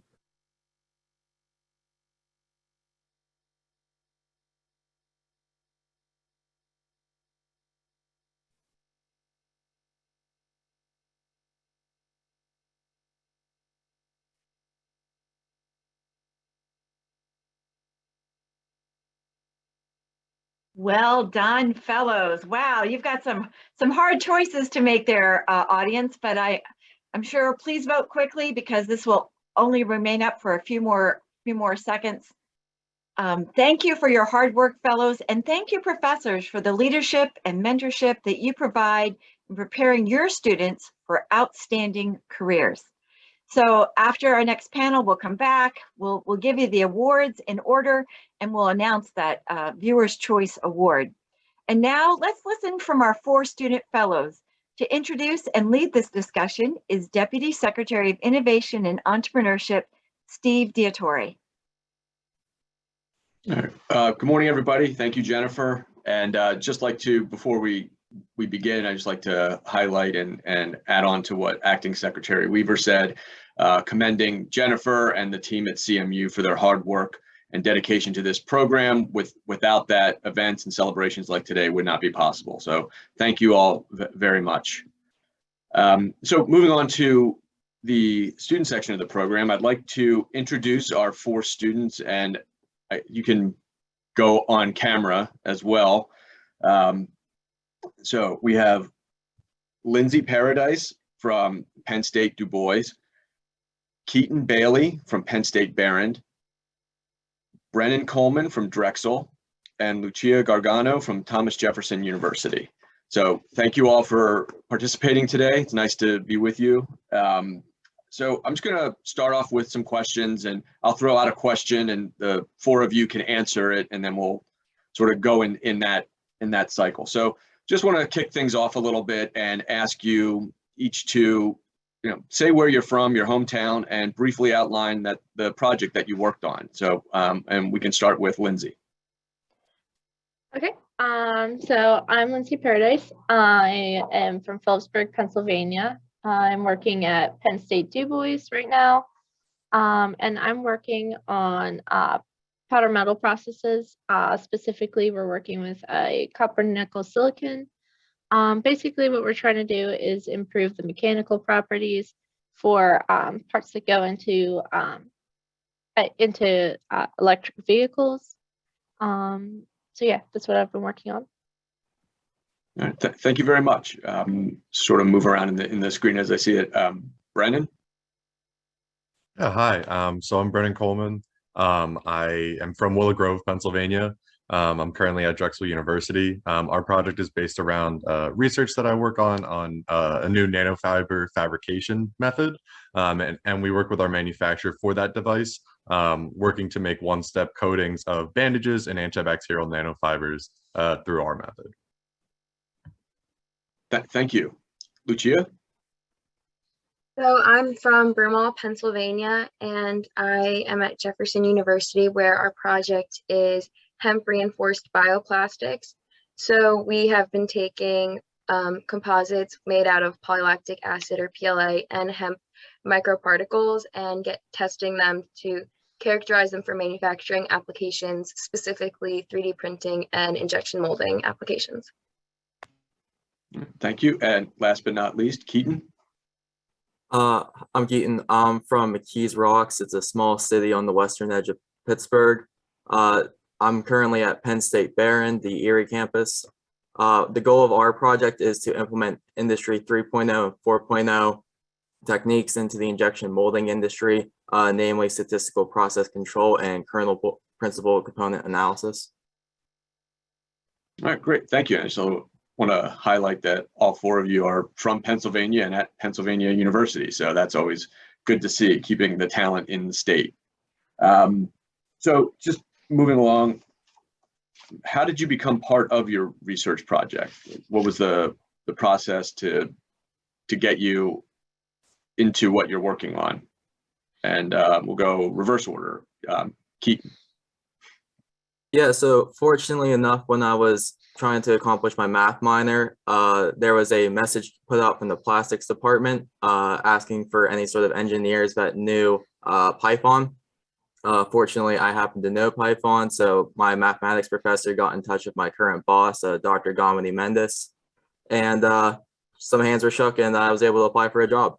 Well done, fellows. Wow, you've got some hard choices to make there, audience, but I'm sure please vote quickly because this will only remain up for a few more seconds. Thank you for your hard work, fellows, and thank you, professors, for the leadership and mentorship that you provide in preparing your students for outstanding careers. So after our next panel, we'll come back, we'll give you the awards in order, and we'll announce that Viewer's Choice Award. And now let's listen from our 4 student fellows. To introduce and lead this discussion is Deputy Secretary of Innovation and Entrepreneurship, Steve Diattore. All right. Good morning, everybody. Thank you, Jennifer. And just like to, before we begin, I'd just like to highlight and add on to what Acting Secretary Weaver said, commending Jennifer and the team at CMU for their hard work and dedication to this program. Without that, events and celebrations like today would not be possible. So thank you all very much. So moving on to the student section of the program, I'd like to introduce our 4 students, and you can go on camera as well. So we have Lindsay Paradise from Penn State Du Bois, Keaton Bailey from Penn State Behrend, Brennan Coleman from Drexel, and Lucia Gargano from Thomas Jefferson University. So thank you all for participating today. It's nice to be with you. So I'm just going to start off with some questions, and I'll throw out a question and the 4 of you can answer it, and then we'll sort of go in that cycle. So just want to kick things off a little bit and ask you each to, say where you're from, your hometown, and briefly outline the project that you worked on. So, and we can start with Lindsay. Okay. So I'm Lindsay Paradise. I am from Phillipsburg, Pennsylvania. I'm working at Penn State Du Bois right now, and I'm working on powder metal processes. Specifically, we're working with a copper nickel silicon Basically, what we're trying to do is improve the mechanical properties for parts that go into electric vehicles. So yeah, that's what I've been working on. All right, thank you very much. Sort of move around in the screen as I see it. Brennan? Yeah, hi. So I'm Brennan Coleman. I am from Willow Grove, Pennsylvania. I'm currently at Drexel University. Our project is based around research that I work on a new nanofiber fabrication method. And we work with our manufacturer for that device, working to make one-step coatings of bandages and antibacterial nanofibers through our method. Thank you. Lucia? So I'm from Broomall, Pennsylvania, and I am at Jefferson University, where our project is hemp reinforced bioplastics. So we have been taking composites made out of polylactic acid or PLA and hemp microparticles and testing them to characterize them for manufacturing applications, specifically 3D printing and injection molding applications. Thank you. And last but not least, Keaton? I'm Keaton. I'm from McKees Rocks. It's a small city on the western edge of Pittsburgh. I'm currently at Penn State Barron, the Erie campus. The goal of our project is to implement Industry 3.0 and 4.0 techniques into the injection molding industry, namely statistical process control and kernel principal component analysis. All right, great. Thank you. And so want to highlight that all four of you are from Pennsylvania and at Pennsylvania University. So that's always good to see, keeping the talent in the state. So just moving along, how did you become part of your research project? What was the process to get you into what you're working on? And we'll go reverse order. Keaton. Yeah, so fortunately enough, when I was trying to accomplish my math minor, there was a message put out from the plastics department asking for any sort of engineers that knew Python. Fortunately, I happen to know Python, so my mathematics professor got in touch with my current boss, Dr. Gomini Mendes, and some hands were shook and I was able to apply for a job.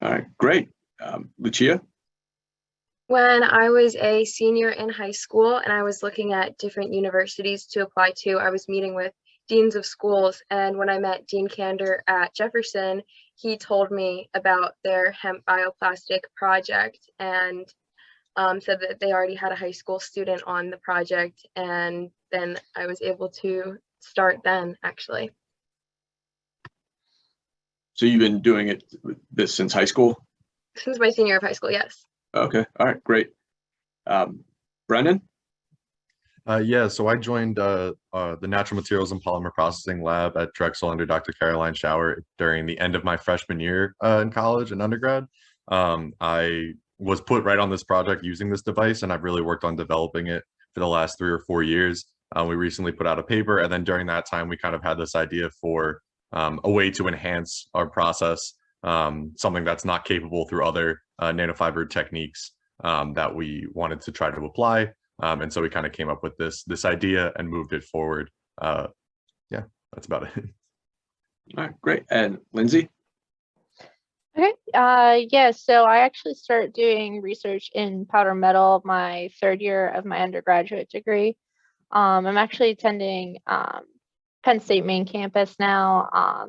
All right, great. Lucia? When I was a senior in high school and I was looking at different universities to apply to, I was meeting with deans of schools. And when I met Dean Kander at Jefferson, he told me about their hemp bioplastic project and said that they already had a high school student on the project. And then I was able to start then, actually. So you've been doing this since high school? Since my senior year of high school, yes. Okay, all right, great. Brendan? Yeah, so I joined the Natural Materials and Polymer Processing Lab at Drexel under Dr. Caroline Schauer during the end of my freshman year in college and undergrad. I was put right on this project using this device, and I've really worked on developing it for the last 3 or 4 years. We recently put out a paper, and then during that time, we kind of had this idea for a way to enhance our process, something that's not capable through other nanofiber techniques that we wanted to try to apply. And so we kind of came up with this idea and moved it forward. Yeah, that's about it. All right, great. And Lindsay? Okay, yeah, so I actually started doing research in powder metal my 3rd year of my undergraduate degree. I'm actually attending Penn State main campus now,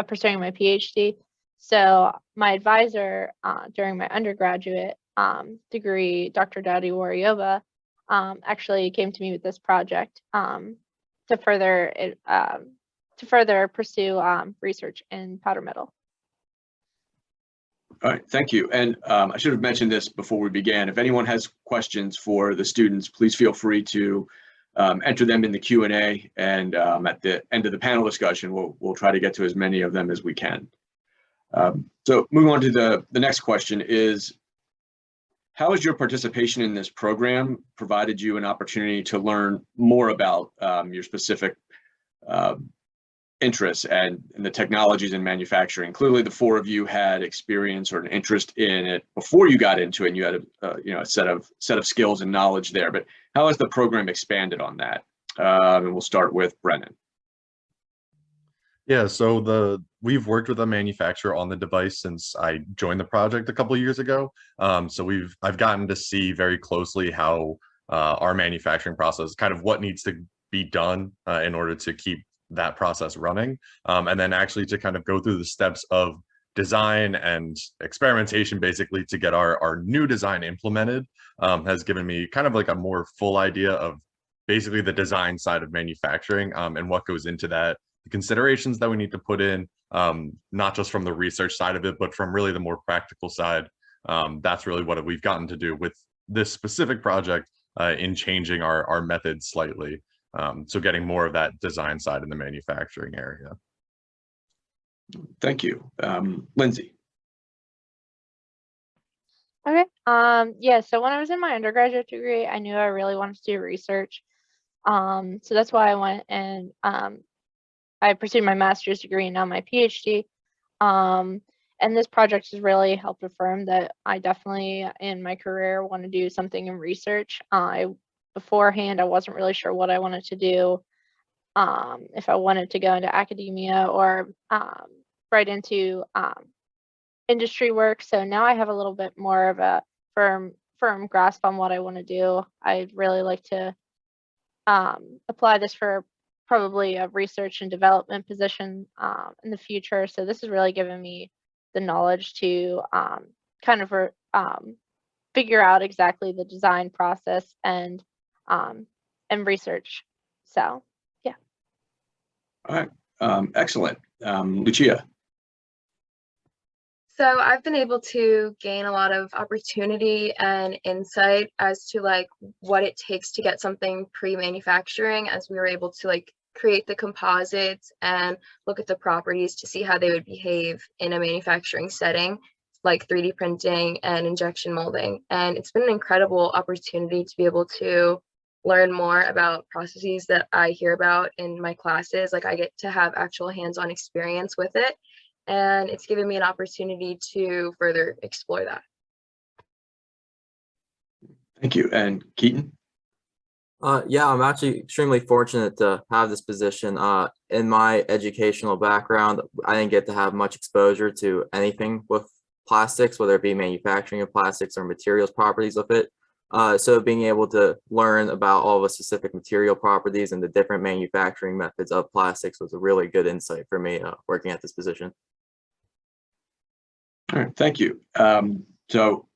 pursuing my PhD. So my advisor during my undergraduate degree, Dr. Dowdy Warriova, actually came to me with this project to further pursue research in powder metal. All right, thank you. And I should have mentioned this before we began. If anyone has questions for the students, please feel free to enter them in the Q&A, and at the end of the panel discussion, we'll try to get to as many of them as we can. So moving on to the next question is, how has your participation in this program provided you an opportunity to learn more about your specific interests and the technologies in manufacturing? Clearly, the 4 of you had experience or an interest in it before you got into it, and you had a set of skills and knowledge there. But how has the program expanded on that? And we'll start with Brennan. Yeah, so we've worked with a manufacturer on the device since I joined the project a couple of years ago. So I've gotten to see very closely how our manufacturing process, kind of what needs to be done in order to keep that process running, and then actually to kind of go through the steps of design and experimentation, basically to get our new design implemented, has given me kind of like a more full idea of basically the design side of manufacturing, and what goes into that, the considerations that we need to put in, not just from the research side of it, but from really the more practical side. That's really what we've gotten to do with this specific project, in changing our methods slightly. So getting more of that design side in the manufacturing area. Thank you. Lindsay. Okay. Yeah, so when I was in my undergraduate degree, I knew I really wanted to do research. So that's why I went and I pursued my master's degree and now my PhD. And this project has really helped affirm that I definitely in my career want to do something in research. Beforehand, I wasn't really sure what I wanted to do, if I wanted to go into academia or right into industry work. So now I have a little bit more of a firm grasp on what I want to do. I'd really like to apply this for probably a research and development position in the future. So this has really given me the knowledge to kind of figure out exactly the design process and research. So yeah. All right. Excellent. Lucia. So I've been able to gain a lot of opportunity and insight as to like what it takes to get something pre-manufacturing, as we were able to like create the composites and look at the properties to see how they would behave in a manufacturing setting, like 3D printing and injection molding. And it's been an incredible opportunity to be able to learn more about processes that I hear about in my classes. Like I get to have actual hands-on experience with it. And it's given me an opportunity to further explore that. Thank you. And Keaton? Yeah, I'm actually extremely fortunate to have this position. In my educational background, I didn't get to have much exposure to anything with plastics, whether it be manufacturing of plastics or materials properties of it. So being able to learn about all the specific material properties and the different manufacturing methods of plastics was a really good insight for me working at this position. All right, thank you. So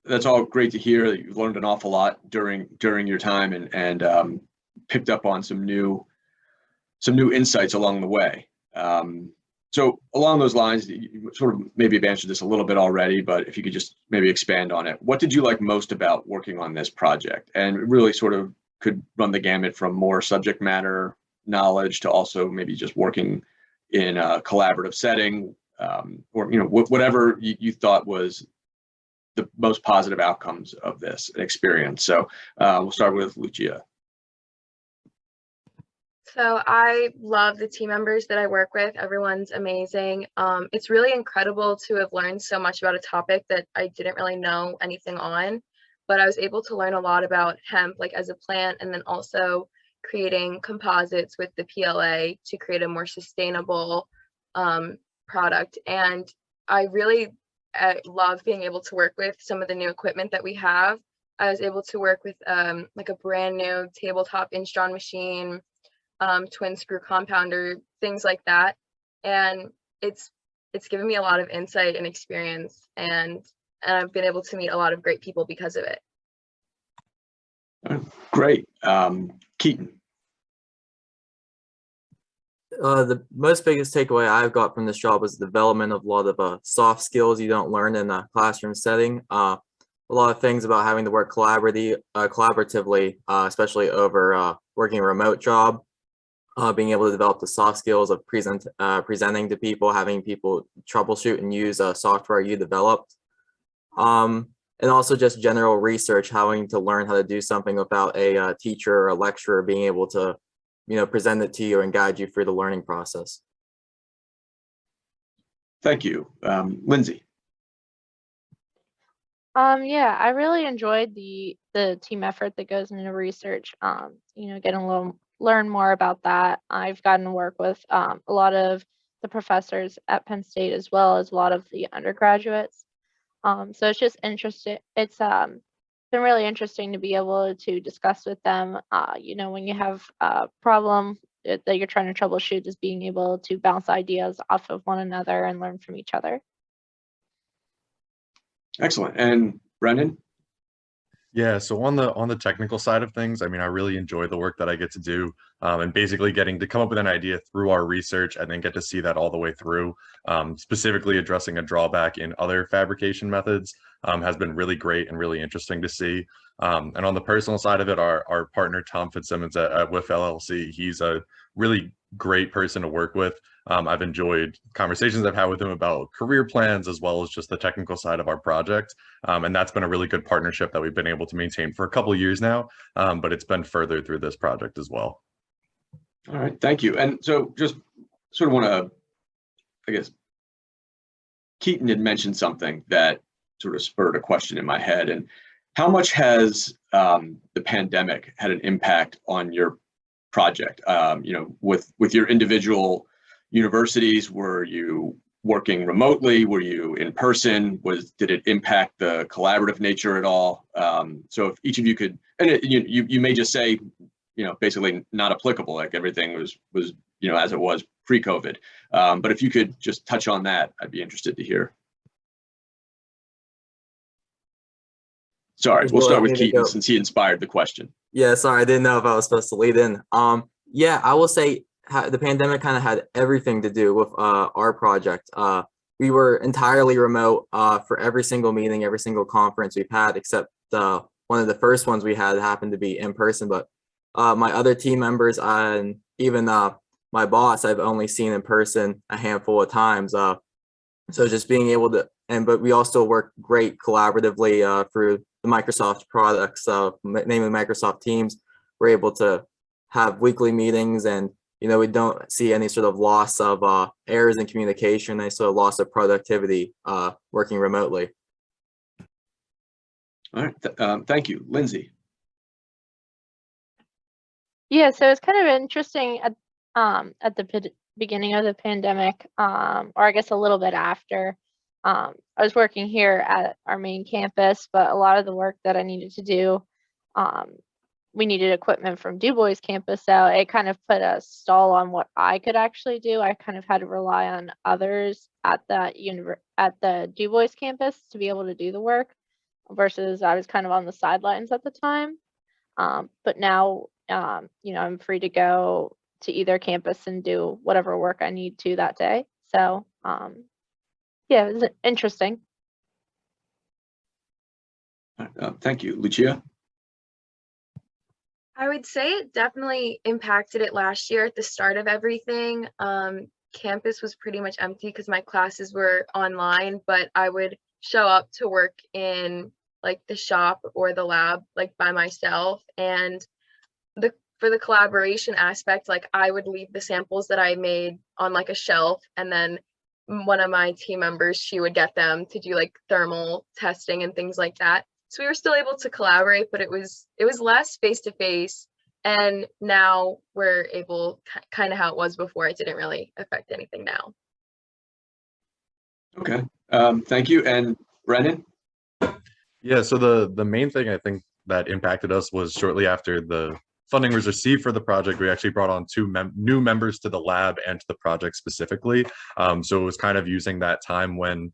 that's all great to hear that you've learned an awful lot during your time and picked up on some new insights along the way. So along those lines, you sort of maybe have answered this a little bit already, but if you could just maybe expand on it. What did you like most about working on this project? And it really sort of could run the gamut from more subject matter knowledge to also maybe just working in a collaborative setting, or whatever you thought was the most positive outcomes of this experience. So we'll start with Lucia. So I love the team members that I work with. Everyone's amazing. It's really incredible to have learned so much about a topic that I didn't really know anything on, but I was able to learn a lot about hemp, like as a plant, and then also creating composites with the PLA to create a more sustainable product. And I really love being able to work with some of the new equipment that we have. I was able to work with like a brand new tabletop inch-drawn machine, twin screw compounder, things like that. And it's given me a lot of insight and experience, and I've been able to meet a lot of great people because of it. Great. Keaton. The most biggest takeaway I've got from this job was the development of a lot of soft skills you don't learn in a classroom setting. A lot of things about having to work collaboratively, especially over working a remote job. Being able to develop the soft skills of presenting to people, having people troubleshoot and use software you developed. And also just general research, having to learn how to do something without a teacher or a lecturer being able to, present it to you and guide you through the learning process. Thank you. Lindsay. Yeah, I really enjoyed the team effort that goes into research. Getting a learn more about that. I've gotten to work with a lot of the professors at Penn State as well as a lot of the undergraduates. So it's just interesting. It's been really interesting to be able to discuss with them. When you have a problem that you're trying to troubleshoot, just being able to bounce ideas off of one another and learn from each other. Excellent. And Brendan? Yeah, so on the technical side of things, I mean, I really enjoy the work that I get to do, and basically getting to come up with an idea through our research and then get to see that all the way through. Specifically addressing a drawback in other fabrication methods has been really great and really interesting to see. And on the personal side of it, our partner Tom Fitzsimmons at WIF LLC, he's a really great person to work with. I've enjoyed conversations I've had with him about career plans as well as just the technical side of our project. And that's been a really good partnership that we've been able to maintain for a couple of years now, but it's been further through this project as well. All right, thank you. And so just sort of want to, I guess, Keaton had mentioned something that sort of spurred a question in my head. And how much has the pandemic had an impact on your project? With your individual universities, were you working remotely? Were you in person? Did it impact the collaborative nature at all? So if each of you could, and you may just say, basically not applicable, like everything was as it was pre-COVID. But if you could just touch on that, I'd be interested to hear. Sorry, we'll start with Keaton since he inspired the question. Yeah, sorry, I didn't know if I was supposed to lead in. Yeah, I will say the pandemic kind of had everything to do with our project. We were entirely remote for every single meeting, every single conference we've had, except one of the first ones we had happened to be in person. But my other team members and even my boss, I've only seen in person a handful of times. So just being able to, but we also work great collaboratively through the Microsoft products, namely Microsoft Teams. We're able to have weekly meetings, and we don't see any sort of loss of errors in communication, any sort of loss of productivity working remotely. All right, thank you, Lindsay. Yeah, so it's kind of interesting at the beginning of the pandemic, or I guess a little bit after. I was working here at our main campus, but a lot of the work that I needed to do, we needed equipment from Du Bois campus, so it kind of put a stall on what I could actually do. I kind of had to rely on others at the Du Bois campus to be able to do the work, versus I was kind of on the sidelines at the time. But now, I'm free to go to either campus and do whatever work I need to that day. So, yeah, it was interesting. Thank you, Lucia. I would say it definitely impacted it last year at the start of everything. Campus was pretty much empty because my classes were online, but I would show up to work in like the shop or the lab like by myself. And for the collaboration aspect, like I would leave the samples that I made on like a shelf, and then one of my team members, she would get them to do like thermal testing and things like that. So we were still able to collaborate, but it was less face-to-face. And now we're able, kind of how it was before, it didn't really affect anything now. Okay, thank you. And Brendan? Yeah, so the main thing I think that impacted us was shortly after the funding was received for the project, we actually brought on two new members to the lab and to the project specifically. So it was kind of using that time when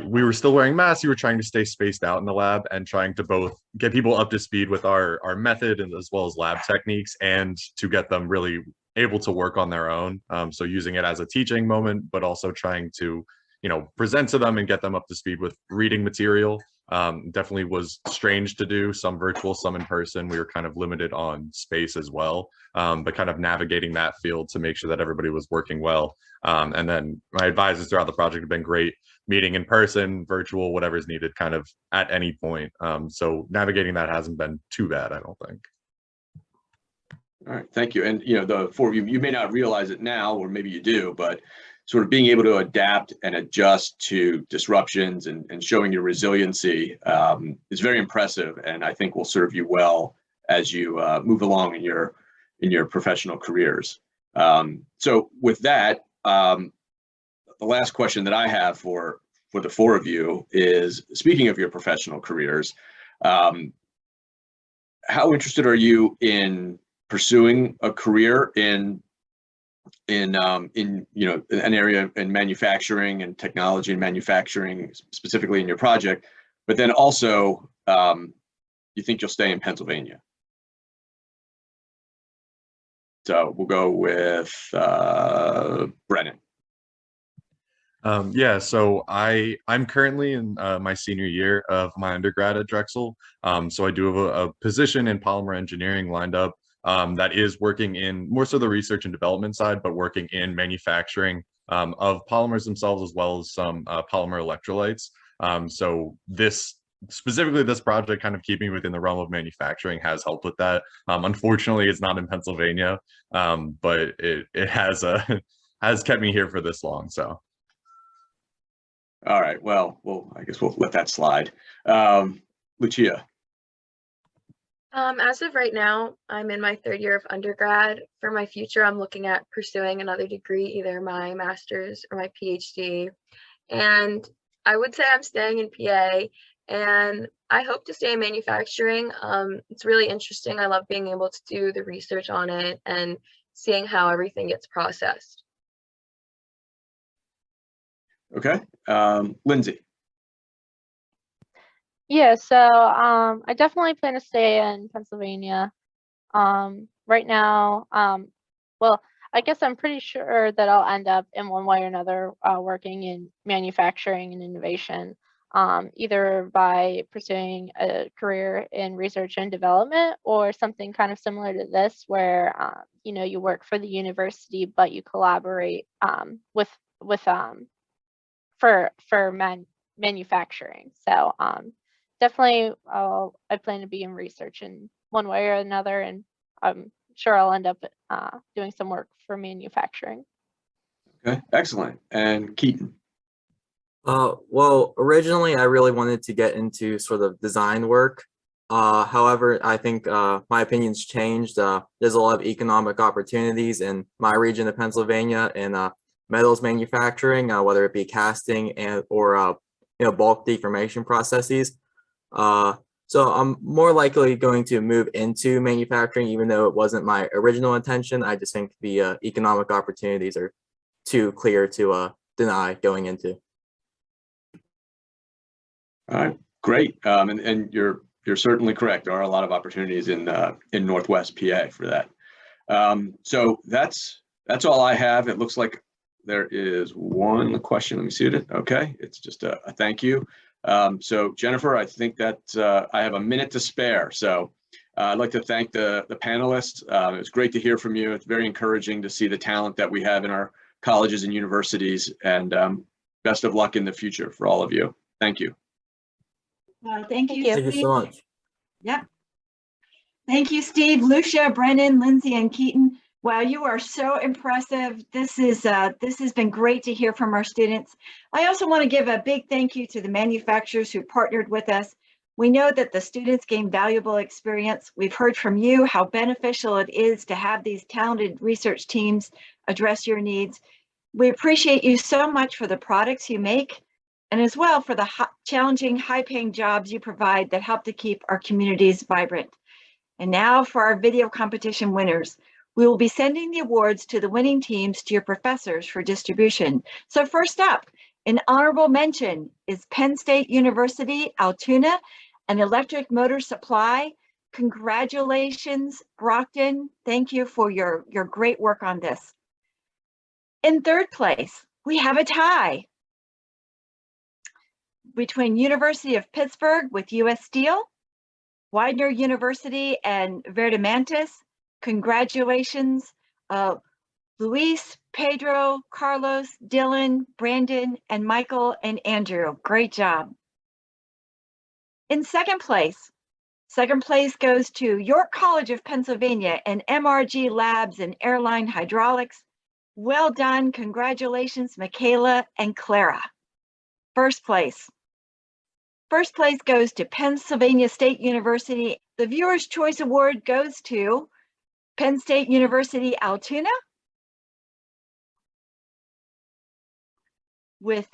we were still wearing masks, you were trying to stay spaced out in the lab and trying to both get people up to speed with our method and as well as lab techniques, and to get them really able to work on their own. So using it as a teaching moment, but also trying to, present to them and get them up to speed with reading material. Definitely was strange to do, some virtual, some in person. We were kind of limited on space as well, but kind of navigating that field to make sure that everybody was working well. And then my advisors throughout the project have been great, meeting in person, virtual, whatever is needed kind of at any point. So navigating that hasn't been too bad, I don't think. All right, thank you. And the four of you may not realize it now, or maybe you do, but sort of being able to adapt and adjust to disruptions and showing your resiliency is very impressive, and I think will serve you well as you move along in your professional careers. So with that, the last question that I have for the four of you is, speaking of your professional careers, how interested are you in pursuing a career in an area in manufacturing and technology and manufacturing, specifically in your project, but then also you think you'll stay in Pennsylvania? So we'll go with Brennan. Yeah, so I'm currently in my senior year of my undergrad at Drexel. So I do have a position in polymer engineering lined up that is working in more so the research and development side, but working in manufacturing of polymers themselves, as well as some polymer electrolytes. So specifically this project, kind of keeping within the realm of manufacturing, has helped with that. Unfortunately, it's not in Pennsylvania, but it has has kept me here for this long. So. All right, well, I guess we'll let that slide. Lucia. As of right now, I'm in my third year of undergrad. For my future, I'm looking at pursuing another degree, either my master's or my PhD. And I would say I'm staying in PA, and I hope to stay in manufacturing. It's really interesting. I love being able to do the research on it and seeing how everything gets processed. Okay, Lindsay. Yeah, so I definitely plan to stay in Pennsylvania. Right now, well, I guess I'm pretty sure that I'll end up in one way or another working in manufacturing and innovation, either by pursuing a career in research and development, or something kind of similar to this, where you work for the university, but you collaborate with for manufacturing. So definitely I plan to be in research in one way or another, and I'm sure I'll end up doing some work for manufacturing. Okay, excellent. And Keaton. Well, originally I really wanted to get into sort of design work. However, I think my opinion's changed. There's a lot of economic opportunities in my region of Pennsylvania in metals manufacturing, whether it be casting or bulk deformation processes. So I'm more likely going to move into manufacturing, even though it wasn't my original intention. I just think the economic opportunities are too clear to deny going into. All right, great. And you're certainly correct. There are a lot of opportunities in Northwest PA for that. So that's all I have. It looks like there is one question. Let me see it. Okay, it's just a thank you. So Jennifer, I think that I have a minute to spare. So I'd like to thank the panelists. It was great to hear from you. It's very encouraging to see the talent that we have in our colleges and universities, and best of luck in the future for all of you. Thank you. Thank you, Thank you so much. Yep. Thank you, Steve, Lucia, Brennan, Lindsay, and Keaton. Wow, you are so impressive. This has been great to hear from our students. I also want to give a big thank you to the manufacturers who partnered with us. We know that the students gained valuable experience. We've heard from you how beneficial it is to have these talented research teams address your needs. We appreciate you so much for the products you make, and as well for the challenging, high-paying jobs you provide that help to keep our communities vibrant. And now for our video competition winners. We will be sending the awards to the winning teams to your professors for distribution. So first up, an honorable mention is Penn State University, Altoona, an electric motor supply. Congratulations, Brockton. Thank you for your great work on this. In third place, we have a tie between University of Pittsburgh with US Steel, Widener University and Verdemantis. Congratulations, Luis, Pedro, Carlos, Dylan, Brandon, and Michael and Andrew. Great job. In second place goes to York College of Pennsylvania and MRG Labs and Airline Hydraulics. Well done. Congratulations, Michaela and Clara. First place goes to Pennsylvania State University. The Viewer's Choice Award goes to Penn State University, Altoona. With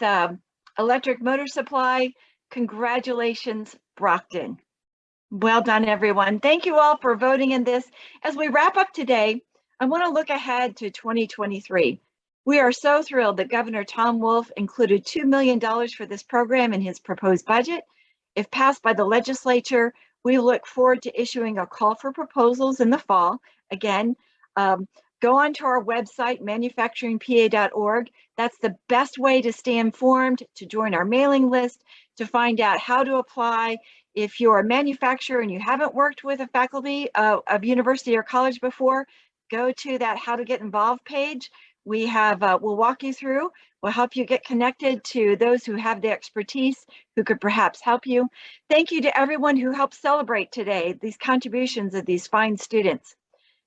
electric motor supply, congratulations, Brockton. Well done, everyone. Thank you all for voting in this. As we wrap up today, I want to look ahead to 2023. We are so thrilled that Governor Tom Wolf included $2 million for this program in his proposed budget. If passed by the legislature, we look forward to issuing a call for proposals in the fall. Again, go onto our website, manufacturingpa.org. That's the best way to stay informed, to join our mailing list, to find out how to apply. If you're a manufacturer and you haven't worked with a faculty of university or college before, go to that How to Get Involved page. We have, we'll walk you through, we'll help you get connected to those who have the expertise, who could perhaps help you. Thank you to everyone who helped celebrate today, these contributions of these fine students.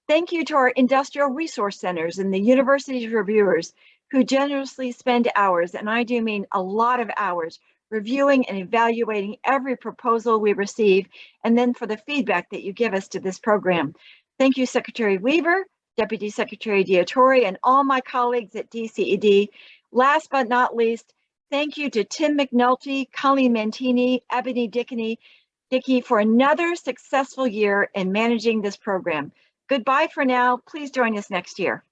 Thank you to our industrial resource centers and the university's reviewers who generously spend hours, and I do mean a lot of hours, reviewing and evaluating every proposal we receive, and then for the feedback that you give us to this program. Thank you, Secretary Weaver, Deputy Secretary Diatori, and all my colleagues at DCED. Last but not least, thank you to Tim McNulty, Colleen Mantini, Ebony Dickey for another successful year in managing this program. Goodbye for now. Please join us next year.